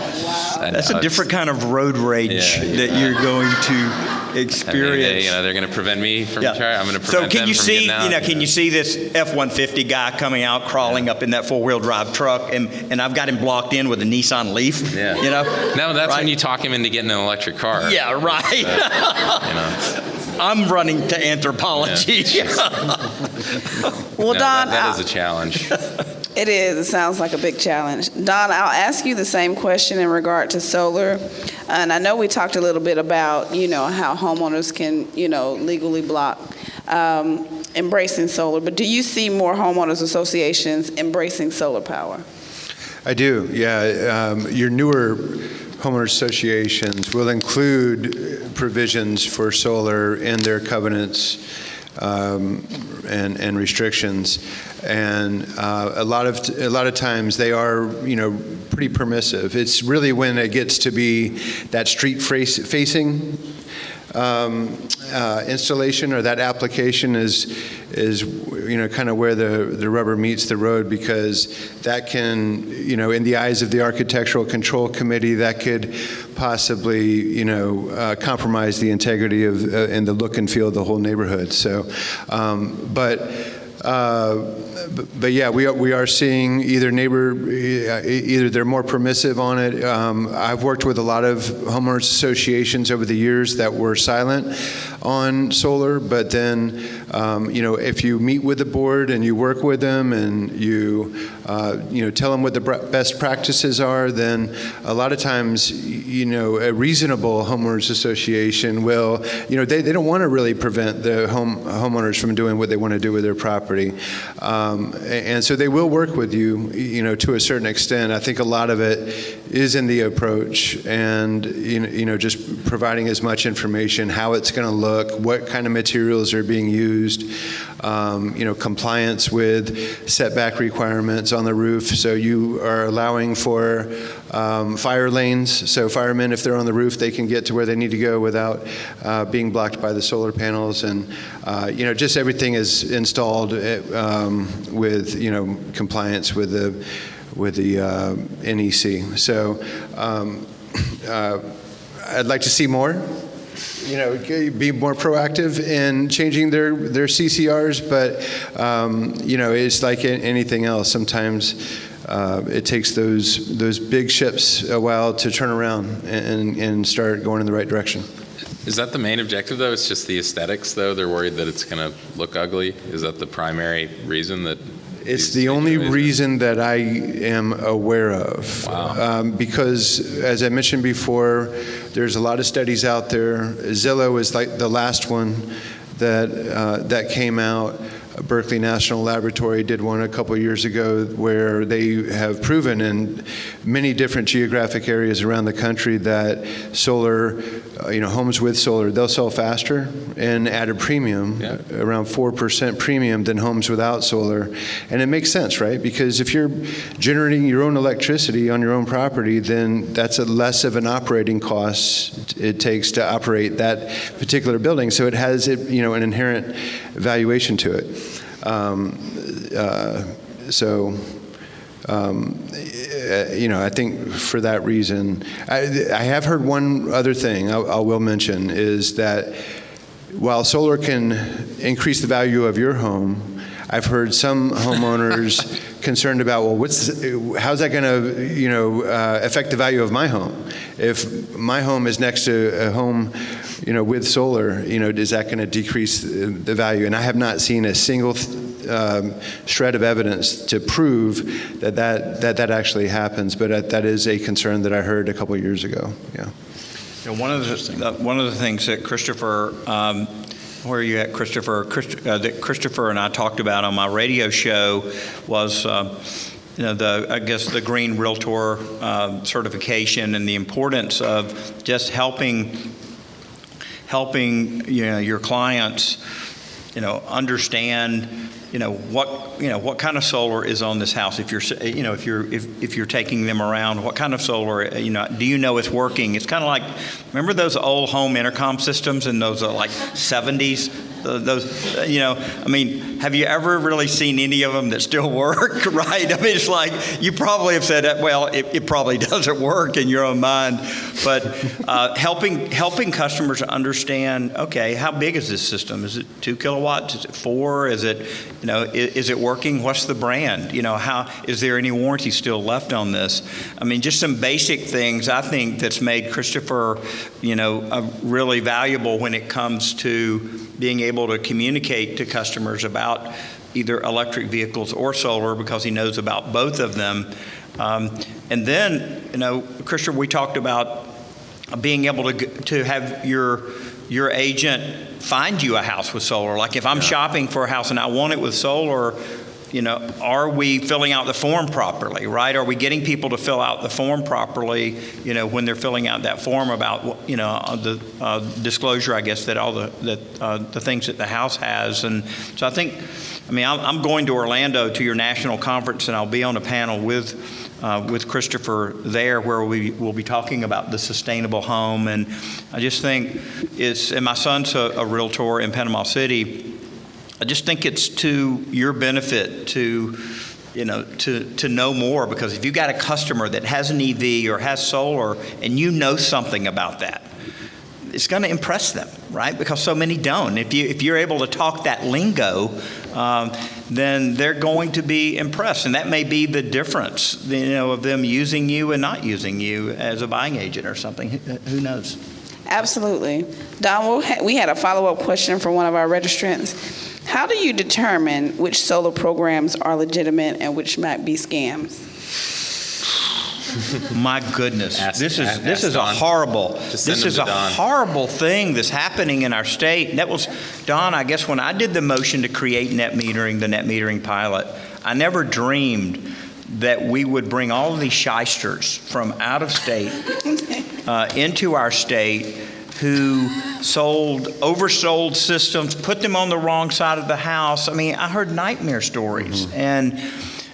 That's a different kind of road rage that you're going to experience. They're going to prevent me from trying. I'm going to prevent them from getting out. Can you see this F-150 guy coming out, crawling up in that four-wheel drive truck, and I've got him blocked in with a Nissan Leaf? Yeah. No, that's when you talk him into getting an electric car. Yeah, right. I'm running to anthropology. Well, Don, that is a challenge. It is. It sounds like a big challenge. Don, I'll ask you the same question in regard to solar. And I know we talked a little bit about, how homeowners can, legally block embracing solar. But do you see more homeowners associations embracing solar power? I do, yeah. Your newer homeowners associations will include provisions for solar in their covenants and restrictions, and a lot of times they are pretty permissive. It's really when it gets to be that street facing installation or that application is kind of where the rubber meets the road, because that can in the eyes of the Architectural Control Committee, that could possibly compromise the integrity of and the look and feel of the whole neighborhood. So but yeah, we are seeing either they're more permissive on it. I've worked with a lot of homeowners associations over the years that were silent on solar, but then if you meet with the board and you work with them and you tell them what the best practices are, then a lot of times a reasonable homeowners association will they don't want to really prevent the homeowners from doing what they want to do with their property. And so they will work with you, to a certain extent. I think a lot of it is in the approach and, just providing as much information, how it's going to look, what kind of materials are being used. compliance with setback requirements on the roof. So you are allowing for fire lanes. So firemen, if they're on the roof, they can get to where they need to go without being blocked by the solar panels. And, just everything is installed with, compliance with the NEC. So I'd like to see more. Be more proactive in changing their CCRs, but it's like anything else. Sometimes it takes those big ships a while to turn around and start going in the right direction. Is that the main objective, though? It's just the aesthetics, though? They're worried that it's going to look ugly? Is that the primary reason that? It's the only reason that I am aware of. Wow. Because, as I mentioned before, there's a lot of studies out there. Zillow is like the last one that came out. Berkeley National Laboratory did one a couple years ago where they have proven in many different geographic areas around the country that solar, homes with solar, they'll sell faster and at a premium, around 4% premium than homes without solar. And it makes sense, right? Because if you're generating your own electricity on your own property, then that's less of an operating cost it takes to operate that particular building. So it has, an inherent valuation to it. I think for that reason, I have heard one other thing I will mention is that while solar can increase the value of your home, I've heard some homeowners concerned about, how's that going to, affect the value of my home? If my home is next to a home, with solar, is that going to decrease the value? And I have not seen a single shred of evidence to prove that actually happens. But that is a concern that I heard a couple of years ago. Yeah. One of the things that Christopher. Where are you at, Christopher? That Christopher and I talked about on my radio show was, the Green Realtor certification and the importance of just helping your clients, understand what kind of solar is on this house. If you're taking them around, what kind of solar, do you know it's working? It's kind of like, remember those old home intercom systems in those 70s? Have you ever really seen any of them that still work, right? It's like, you probably have said, well, it probably doesn't work in your own mind, but helping customers to understand, okay, how big is this system? Is it 2 kilowatts? Is it 4? Is it, is it working? What's the brand? How, is there any warranty still left on this? Just some basic things, I think, that's made Christopher, really valuable when it comes to being able to communicate to customers about either electric vehicles or solar, because he knows about both of them. And then, Christopher, we talked about being able to have your agent find you a house with solar. Like if I'm shopping for a house and I want it with solar, are we filling out the form properly, right? Are we getting people to fill out the form properly, when they're filling out that form about, the disclosure, I guess, that all the things that the house has. And so I think, I'm going to Orlando to your national conference, and I'll be on a panel with Christopher there, where we will be talking about the sustainable home. And I just think and my son's a realtor in Panama City. I just think it's to your benefit to know more, because if you got a customer that has an EV or has solar and you know something about that, it's going to impress them, right? Because so many don't. If you're able to talk that lingo, then they're going to be impressed, and that may be the difference, of them using you and not using you as a buying agent or something. Who knows? Absolutely. Don, we had a follow-up question from one of our registrants. How do you determine which solar programs are legitimate and which might be scams? My goodness, this is a horrible thing that's happening in our state. And that was, Don, I guess when I did the motion to create the net metering pilot, I never dreamed that we would bring all of these shysters from out of state into our state who oversold systems, put them on the wrong side of the house. I mean, I heard nightmare stories. And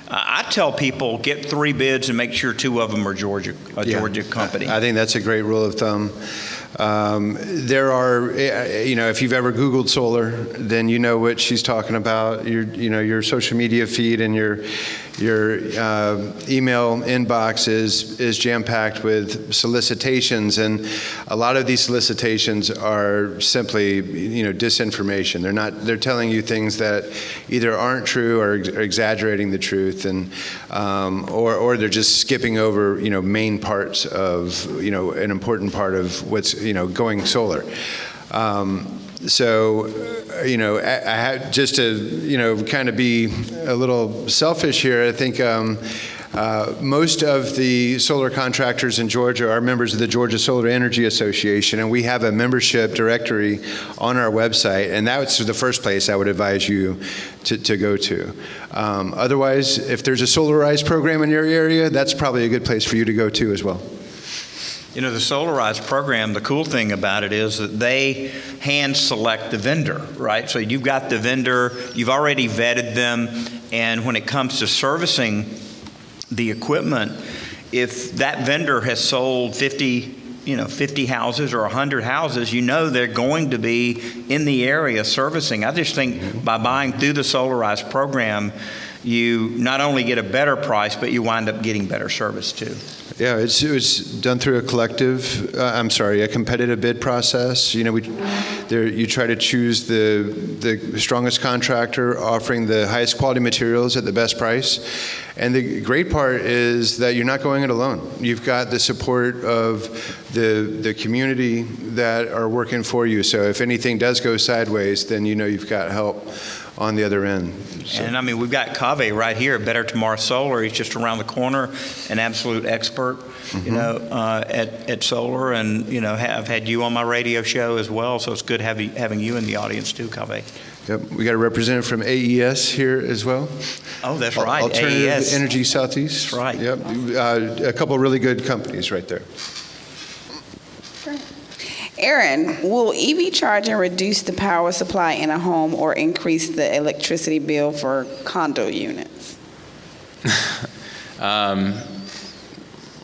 I tell people, get 3 bids and make sure 2 of them are Georgia company. I think that's a great rule of thumb. There are, if you've ever Googled solar, then you know what she's talking about. Your social media feed and your email inbox is jam-packed with solicitations, and a lot of these solicitations are simply, disinformation. They're telling you things that either aren't true or are exaggerating the truth, and or they're just skipping over, main parts of, an important part of what's, going solar. So, I had just to, kind of be a little selfish here. I think most of the solar contractors in Georgia are members of the Georgia Solar Energy Association, and we have a membership directory on our website, and that's the first place I would advise you to go to. Otherwise, if there's a Solarize program in your area, that's probably a good place for you to go to as well. The Solarize program, the cool thing about it is that they hand select the vendor, right? So you've got the vendor, you've already vetted them, and when it comes to servicing the equipment, if that vendor has sold 50 houses or 100 houses, they're going to be in the area servicing. I just think by buying through the Solarize program, you not only get a better price, but you wind up getting better service too. Yeah, it's done through a competitive bid process. You try to choose the strongest contractor offering the highest quality materials at the best price. And the great part is that you're not going it alone. You've got the support of the community that are working for you. So if anything does go sideways, then you've got help on the other end. So. And we've got Kaveh right here, Better Tomorrow Solar. He's just around the corner, an absolute expert, at solar. And, I've had you on my radio show as well. So it's good having you in the audience too, Kaveh. Yep, we got a representative from AES here as well. Oh, that's right, Alternative AES. Energy Southeast. That's right. Yep, a couple of really good companies right there. Aaron, will EV charging reduce the power supply in a home or increase the electricity bill for condo units?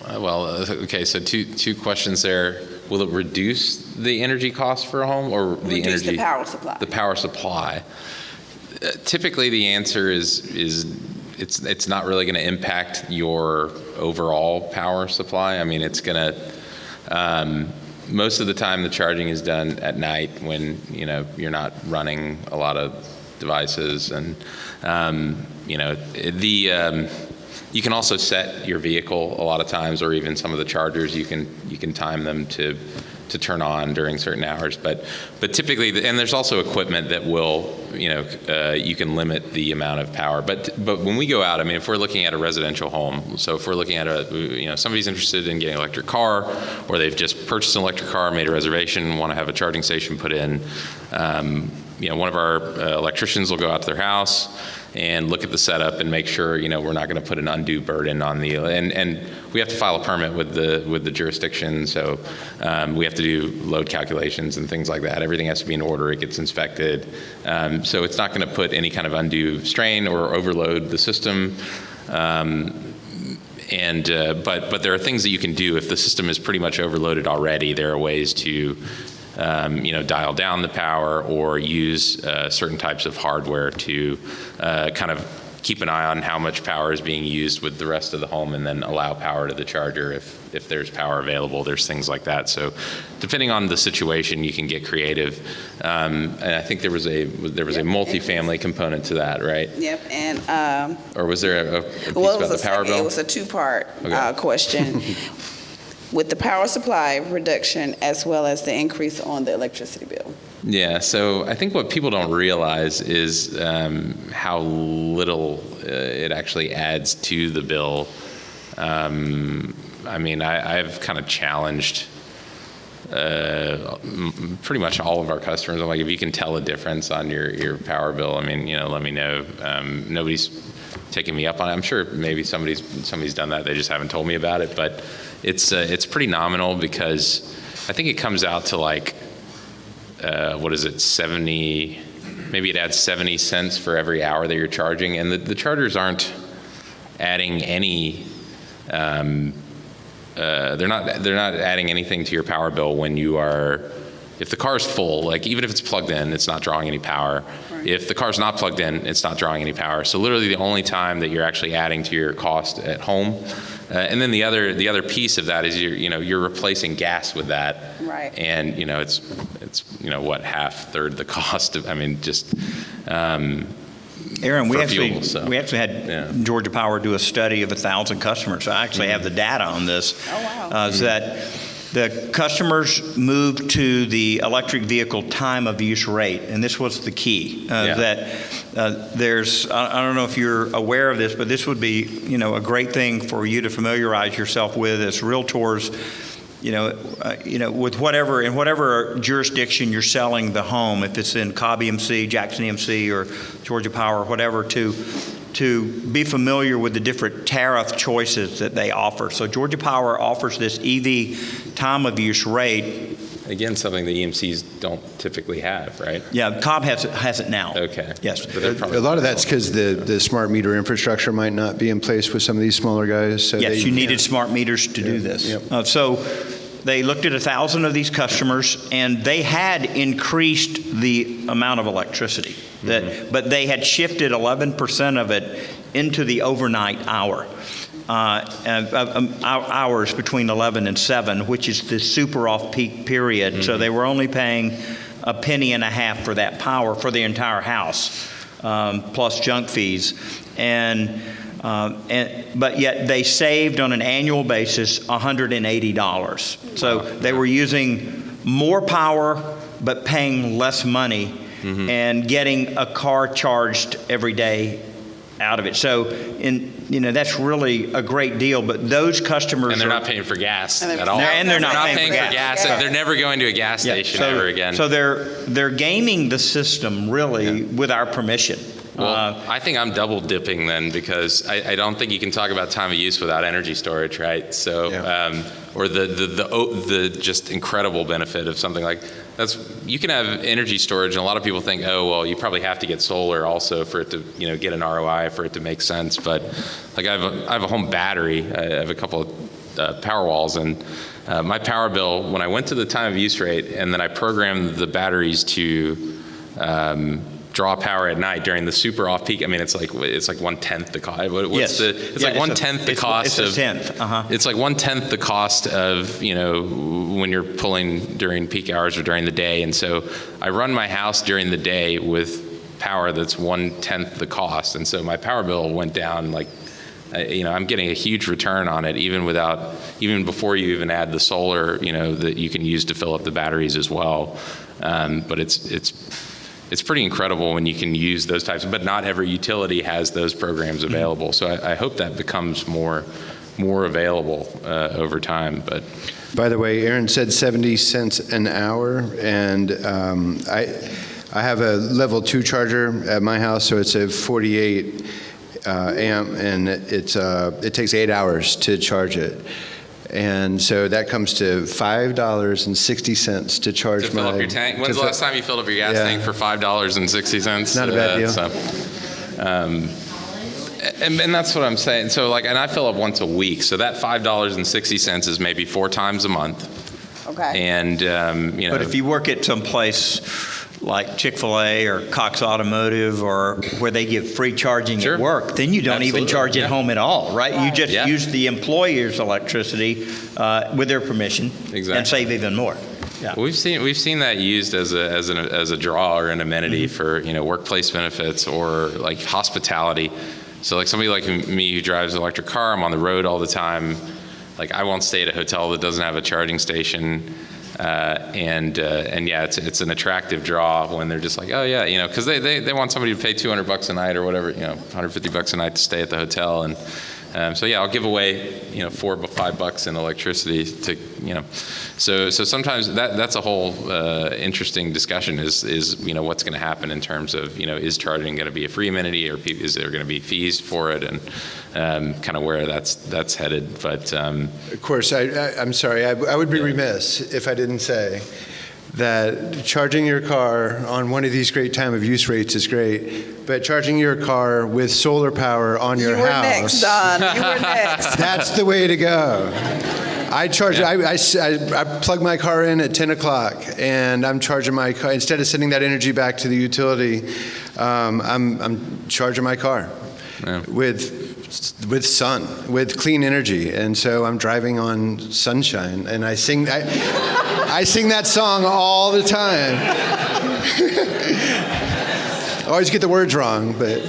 Okay, so two questions there. Will it reduce the energy cost for a home or Reduce the power supply. The power supply. Typically, the answer is it's not really going to impact your overall power supply. It's going to. Most of the time, the charging is done at night when you're not running a lot of devices, and you can also set your vehicle a lot of times, or even some of the chargers. You can time them to turn on during certain hours, but typically, and there's also equipment that will you can limit the amount of power. But when we go out, if we're looking at a residential home, so if we're looking at somebody's interested in getting an electric car, or they've just purchased an electric car, made a reservation, want to have a charging station put in, one of our electricians will go out to their house and look at the setup and make sure we're not going to put an undue burden on the and we have to file a permit with the jurisdiction, so we have to do load calculations and things like that. Everything has to be in order. It gets inspected, so it's not going to put any kind of undue strain or overload the system. But there are things that you can do if the system is pretty much overloaded already. There are ways to dial down the power or use certain types of hardware to kind of keep an eye on how much power is being used with the rest of the home, and then allow power to the charger if there's power available. There's things like that. So depending on the situation, you can get creative. And I think there was a multifamily component to that, right? Yep. And or was there a piece about the power bill? It was a two-part question. With the power supply reduction as well as the increase on the electricity bill. Yeah, so I think what people don't realize is how little it actually adds to the bill. I've kind of challenged pretty much all of our customers. I'm like, if you can tell a difference on your power bill, let me know. Nobody's taking me up on it. I'm sure maybe somebody's done that. They just haven't told me about it, but it's pretty nominal because I think it comes out to like, what is it, 70, maybe it adds 70 cents for every hour that you're charging. And the chargers aren't adding any, they're not adding anything to your power bill when you are, if the car's full, like even if it's plugged in, it's not drawing any power. Right. If the car's not plugged in, it's not drawing any power. So literally the only time that you're actually adding to your cost at home. And then the other piece of that is you're replacing gas with that. Right. And it's what, half, third the cost of, I mean, just Aaron, we actually had yeah. Georgia Power do a study of 1,000 customers. So I actually have the data on this. Oh, wow. So that the customers moved to the electric vehicle time of use rate, and this was the key. There's, I don't know if you're aware of this, but this would be, a great thing for you to familiarize yourself with as realtors. With whatever jurisdiction you're selling the home, if it's in Cobb EMC, Jackson EMC, or Georgia Power, whatever, to be familiar with the different tariff choices that they offer. So Georgia Power offers this EV time of use rate. Again, something the EMCs don't typically have, right? Yeah, Cobb has it now. Okay. Yes. A lot of that's because the smart meter infrastructure might not be in place with some of these smaller guys. So yes, you needed smart meters to do this. Yep. So they looked at 1,000 of these customers, and they had increased the amount of electricity, but they had shifted 11% of it into the overnight hour. Hours between 11 and 7, which is the super off-peak period. So they were only paying $0.015 for that power for the entire house, plus junk fees. But yet they saved on an annual basis $180. So they were using more power but paying less money and getting a car charged every day out of it. So that's really a great deal, but those customers and they're not paying for gas at all. And they're not paying for gas. Yeah. They're never going to a gas station ever again. So they're gaming the system really with our permission. Well, I think I'm double dipping then, because I don't think you can talk about time of use without energy storage, right? So, or the just incredible benefit of something like you can have energy storage, and a lot of people think, oh, well, you probably have to get solar also for it to, get an ROI for it to make sense. But like I have a home battery. I have a couple of power walls, and my power bill, when I went to the time of use rate, and then I programmed the batteries to draw power at night during the super off peak. I mean, it's like 1/10 the cost. It's like 1/10 the cost of. It's like 1/10 the cost of when you're pulling during peak hours or during the day. And so I run my house during the day with power that's 1/10 the cost. And so my power bill went down like. I'm getting a huge return on it, even before you even add the solar, that you can use to fill up the batteries as well. But it's pretty incredible when you can use those types, but not every utility has those programs available. So I hope that becomes more available over time. But by the way, Aaron said 70 cents an hour, and I have a level 2 charger at my house, so it's a 48 amp, and it takes 8 hours to charge it. And so that comes to $5.60 to charge to fill up your tank. When's the last time you filled up your gas tank for $5.60? Not a bad deal. And that's what I'm saying. So and I fill up once a week. So that $5.60 is maybe 4 times a month. Okay. And But if you work at some place like Chick-fil-A or Cox Automotive, or where they give free charging at work, then you don't even charge at home at all, right? You just use the employer's electricity with their permission and save even more. Yeah. We've seen that used as a draw or an amenity for workplace benefits or like hospitality. So like somebody like me who drives an electric car, I'm on the road all the time. Like I won't stay at a hotel that doesn't have a charging station. It's an attractive draw when they're just like, oh yeah, because they want somebody to pay $200 a night or whatever, $150 a night to stay at the hotel, and So yeah, I'll give away, $4 or $5 in electricity to, So sometimes that's a whole interesting discussion is what's going to happen in terms of, is charging going to be a free amenity, or is there going to be fees for it, and kind of where that's headed. But Of course, I'm sorry, I would be remiss if I didn't say that charging your car on one of these great time of use rates is great, but charging your car with solar power on your house. You were next, Don. You were next. That's the way to go. I charge. Yeah. I plug my car in at 10 o'clock, and I'm charging my car instead of sending that energy back to the utility. I'm charging my car with sun, with clean energy, and so I'm driving on sunshine, and I sing that song all the time. I always get the words wrong, but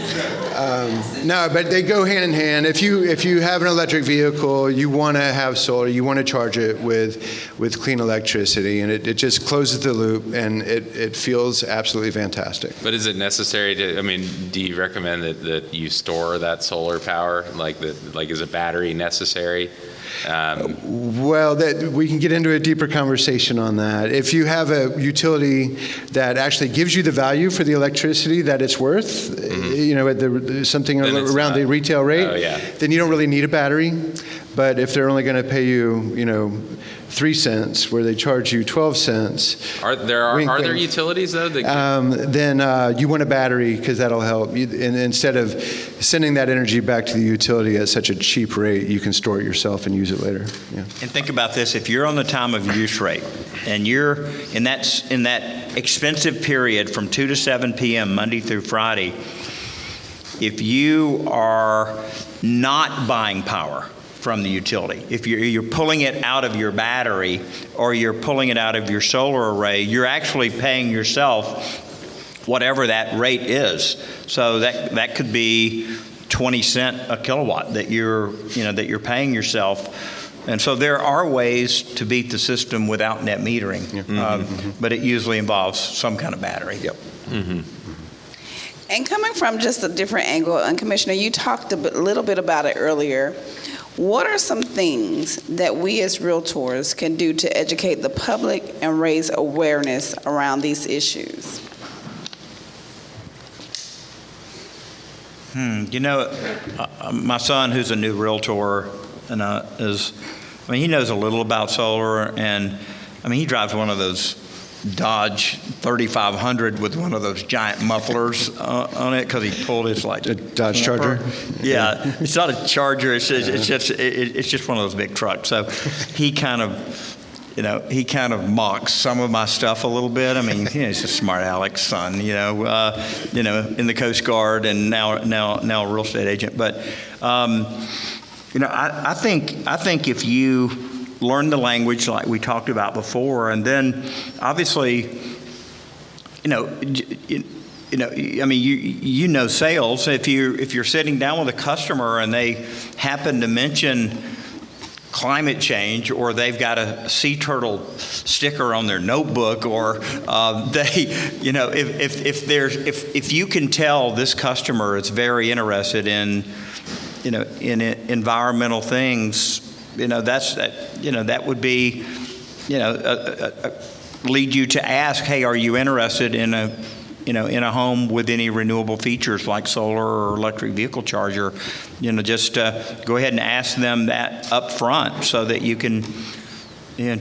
no, but they go hand in hand. If you have an electric vehicle, you want to have solar, you want to charge it with clean electricity, and it just closes the loop, and it feels absolutely fantastic. But is it necessary do you recommend that you store that solar power? Is a battery necessary? Well, we can get into a deeper conversation on that. If you have a utility that actually gives you the value for the electricity that it's worth, something around the retail rate, then you don't really need a battery. But if they're only going to pay you, 3 cents where they charge you 12 cents. Are there utilities though? Then you want a battery, because that'll help. And instead of sending that energy back to the utility at such a cheap rate, you can store it yourself and use it later. Yeah. And think about this: if you're on the time of use rate, and you're in that expensive period from 2 to 7 p.m. Monday through Friday, if you are not buying power from the utility, if you're pulling it out of your battery or you're pulling it out of your solar array, you're actually paying yourself whatever that rate is. So that could be 20 cents a kilowatt that you're paying yourself. And so there are ways to beat the system without net metering, but it usually involves some kind of battery. Yep. Mm-hmm. And coming from just a different angle, and Commissioner, you talked a little bit about it earlier. What are some things that we as realtors can do to educate the public and raise awareness around these issues? My son, who's a new realtor, and he knows a little about solar, and he drives one of those Dodge 3500 with one of those giant mufflers on it, because he pulled his A Dodge Charger? Yeah, it's not a Charger. It's just one of those big trucks. So he kind of mocks some of my stuff a little bit. He's a smart aleck's son, in the Coast Guard, and now a real estate agent. But I think if you learn the language like we talked about before, and then obviously, sales. If you're sitting down with a customer and they happen to mention climate change, or they've got a sea turtle sticker on their notebook, or if you can tell this customer is very interested in environmental things, that would be, lead you to ask, hey, are you interested in a home with any renewable features like solar or electric vehicle charger? Just go ahead and ask them that up front, so that you can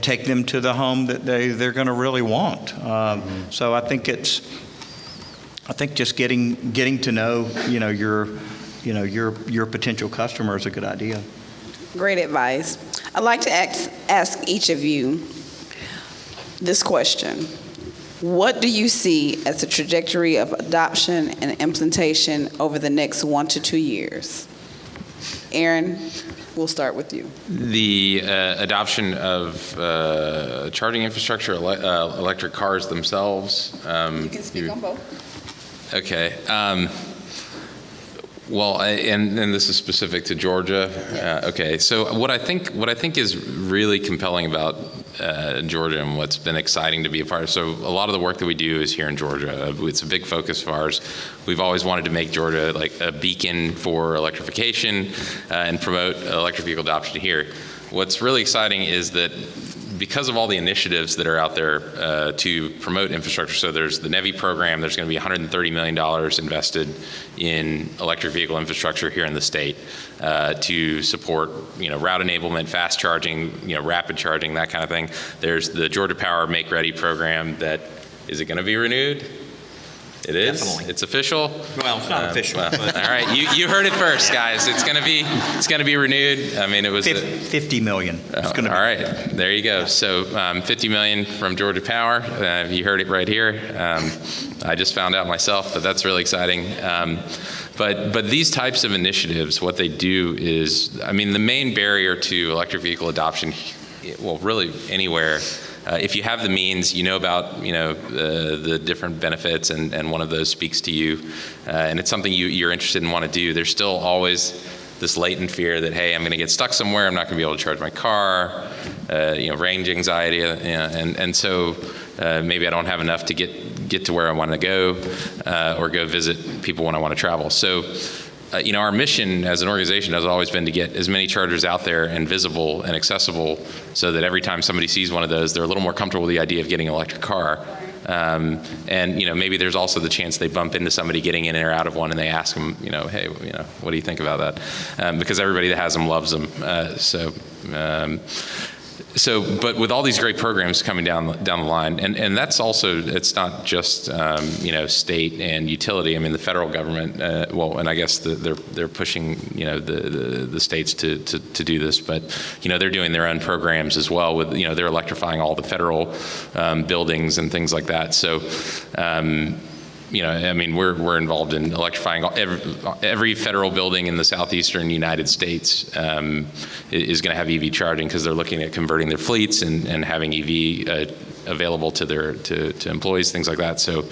take them to the home that they're going to really want. So I think just getting to know your potential customer is a good idea. Great advice. I'd like to ask each of you this question. What do you see as the trajectory of adoption and implementation over the next 1 to 2 years? Aaron, we'll start with you. The adoption of charging infrastructure, electric cars themselves. You can speak on both. Okay. Well, and this is specific to Georgia. Okay, so what I think is really compelling about Georgia and what's been exciting to be a part of. So a lot of the work that we do is here in Georgia. It's a big focus of ours. We've always wanted to make Georgia like a beacon for electrification and promote electric vehicle adoption here. What's really exciting is that because of all the initiatives that are out there to promote infrastructure, so there's the NEVI program, there's going to be $130 million invested in electric vehicle infrastructure here in the state to support, route enablement, fast charging, rapid charging, that kind of thing. There's the Georgia Power Make Ready program that, is it going to be renewed? It is? Definitely. It's official? Well, it's not official. Well, but all right, you heard it first, guys. It's going to be renewed. I mean, it was 50 million. It's going to be. all right, there you go. So $50 million from Georgia Power. You heard it right here. I just found out myself, but that's really exciting. But these types of initiatives, what they do is, I mean, the main barrier to electric vehicle adoption, well, really anywhere, if you have the means, you know about the different benefits, and one of those speaks to you, and it's something you're interested in and want to do. There's still always this latent fear that, hey, I'm going to get stuck somewhere. I'm not going to be able to charge my car. Range anxiety, and so maybe I don't have enough to get to where I want to go, or go visit people when I want to travel. So. Our mission as an organization has always been to get as many chargers out there and visible and accessible so that every time somebody sees one of those, they're a little more comfortable with the idea of getting an electric car. And maybe there's also the chance they bump into somebody getting in or out of one and they ask them, hey, what do you think about that? Because everybody that has them loves them. But with all these great programs coming down the line, and that's also, it's not just state and utility. I mean, the federal government, and I guess they're pushing the states to do this, but they're doing their own programs as well. With they're electrifying all the federal buildings and things like that. So. I mean, we're involved in electrifying every federal building in the southeastern United States is going to have EV charging because they're looking at converting their fleets and having EV available to employees, things like that. So,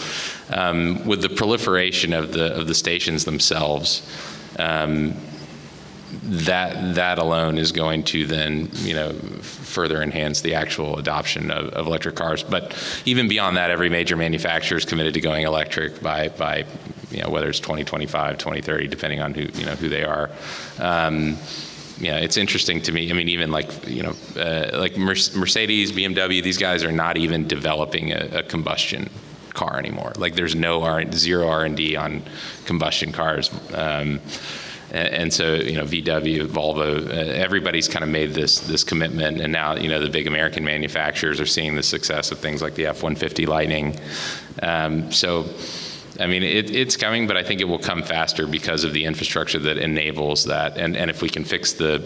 with the proliferation of the stations themselves, that alone is going to then further enhance the actual adoption of electric cars. But even beyond that, every major manufacturer is committed to going electric by whether it's 2025, 2030, depending on who they are. It's interesting to me. I mean, even like Mercedes, BMW, these guys are not even developing a combustion car anymore. Like there's zero R&D on combustion cars. And so, VW, Volvo, everybody's kind of made this commitment, and now, the big American manufacturers are seeing the success of things like the F-150 Lightning. So, I mean, it's coming, but I think it will come faster because of the infrastructure that enables that. And if we can fix the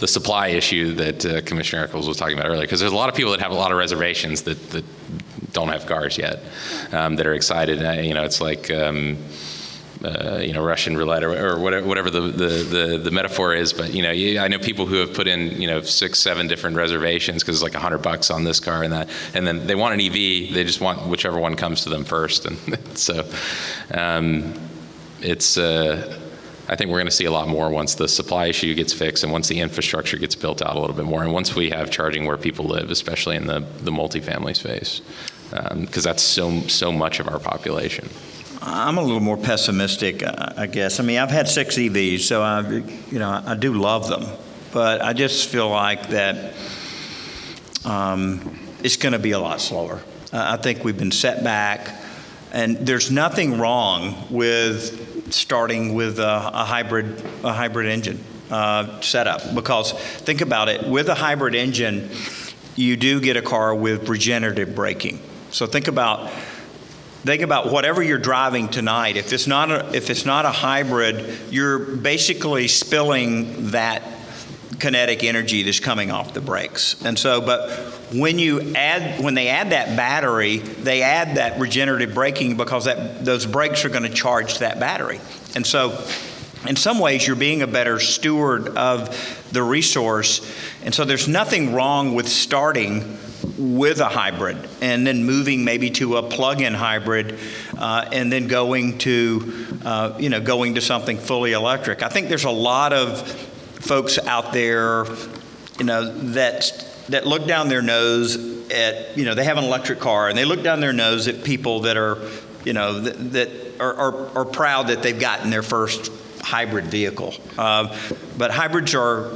supply issue that Commissioner Echols was talking about earlier, because there's a lot of people that have a lot of reservations that don't have cars yet, that are excited. It's like. Russian roulette or whatever the metaphor is, but I know people who have put in 6, 7 different reservations because it's like $100 on this car and that, and then they want an EV. They just want whichever one comes to them first, and so it's. I think we're going to see a lot more once the supply issue gets fixed and once the infrastructure gets built out a little bit more, and once we have charging where people live, especially in the multifamily space, because that's so much of our population. I'm a little more pessimistic, I guess. I mean, I've had 6 EVs, so I do love them, but I just feel like that it's going to be a lot slower. I think we've been set back, and there's nothing wrong with starting with a hybrid engine setup, because think about it. With a hybrid engine, you do get a car with regenerative braking. So think about whatever you're driving tonight. If it's not a hybrid, you're basically spilling that kinetic energy that's coming off the brakes. And so, but when they add that battery, they add that regenerative braking because those brakes are going to charge that battery. And so, in some ways, you're being a better steward of the resource. And so, there's nothing wrong with starting with a hybrid and then moving maybe to a plug-in hybrid, and then going to something fully electric. I think there's a lot of folks out there that look down their nose at, they have an electric car, and they look down their nose at people that are, that are proud that they've gotten their first hybrid vehicle. But hybrids are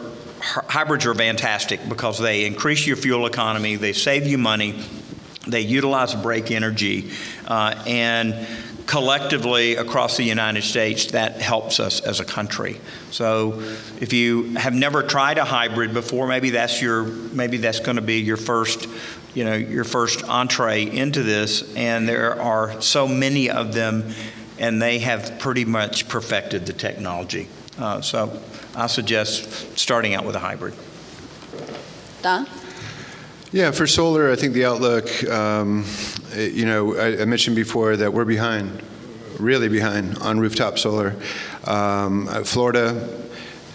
fantastic because they increase your fuel economy, they save you money, they utilize brake energy, and collectively across the United States, that helps us as a country. So if you have never tried a hybrid before, maybe that's going to be your first, your first entree into this. And there are so many of them, and they have pretty much perfected the technology. So I suggest starting out with a hybrid. Don? Yeah, for solar, I think the outlook, I mentioned before that we're behind, really behind on rooftop solar. Florida,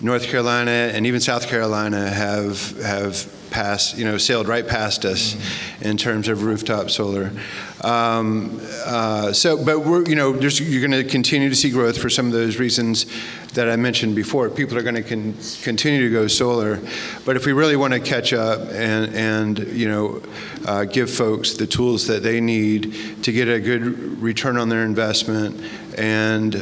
North Carolina, and even South Carolina have passed, sailed right past us in terms of rooftop solar. But we're, you're going to continue to see growth for some of those reasons that I mentioned before. People are going to continue to go solar, but if we really want to catch up and give folks the tools that they need to get a good return on their investment and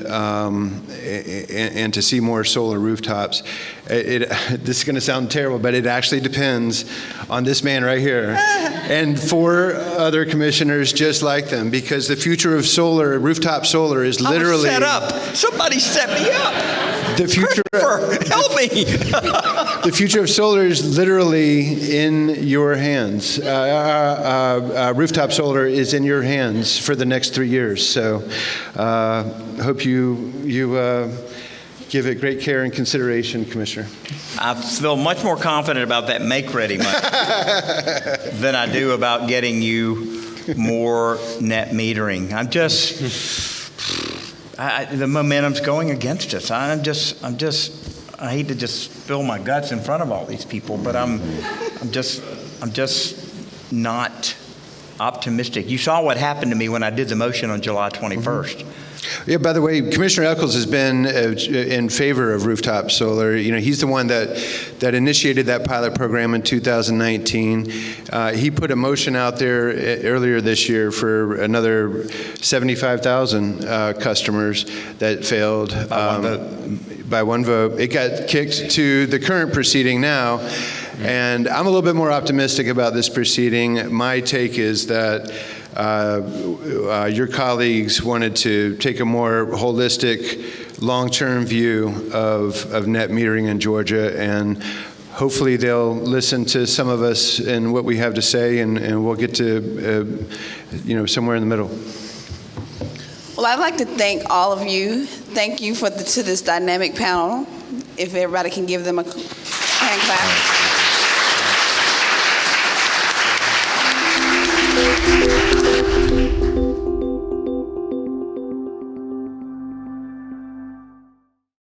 to see more solar rooftops, this is going to sound terrible, but it actually depends on this man right here and 4 other commissioners just like them, because the future of solar, rooftop solar, is literally set up. Somebody set me up. The future, help me. The future of solar is literally in your hands. Rooftop solar is in your hands for the next 3 years. So, hope you give it great care and consideration, Commissioner. I feel much more confident about that make-ready money than I do about getting you more net metering. The momentum's going against us. I hate to just spill my guts in front of all these people, but I'm just not optimistic. You saw what happened to me when I did the motion on July 21st. Yeah, by the way, Commissioner Echols has been in favor of rooftop solar. He's the one that initiated that pilot program in 2019. He put a motion out there earlier this year for another 75,000 customers that failed by one vote. It got kicked to the current proceeding now. And I'm a little bit more optimistic about this proceeding. My take is that your colleagues wanted to take a more holistic, long-term view of net metering in Georgia, and hopefully they'll listen to some of us and what we have to say, and we'll get to somewhere in the middle. Well, I'd like to thank all of you. Thank you to this dynamic panel. If everybody can give them a hand clap.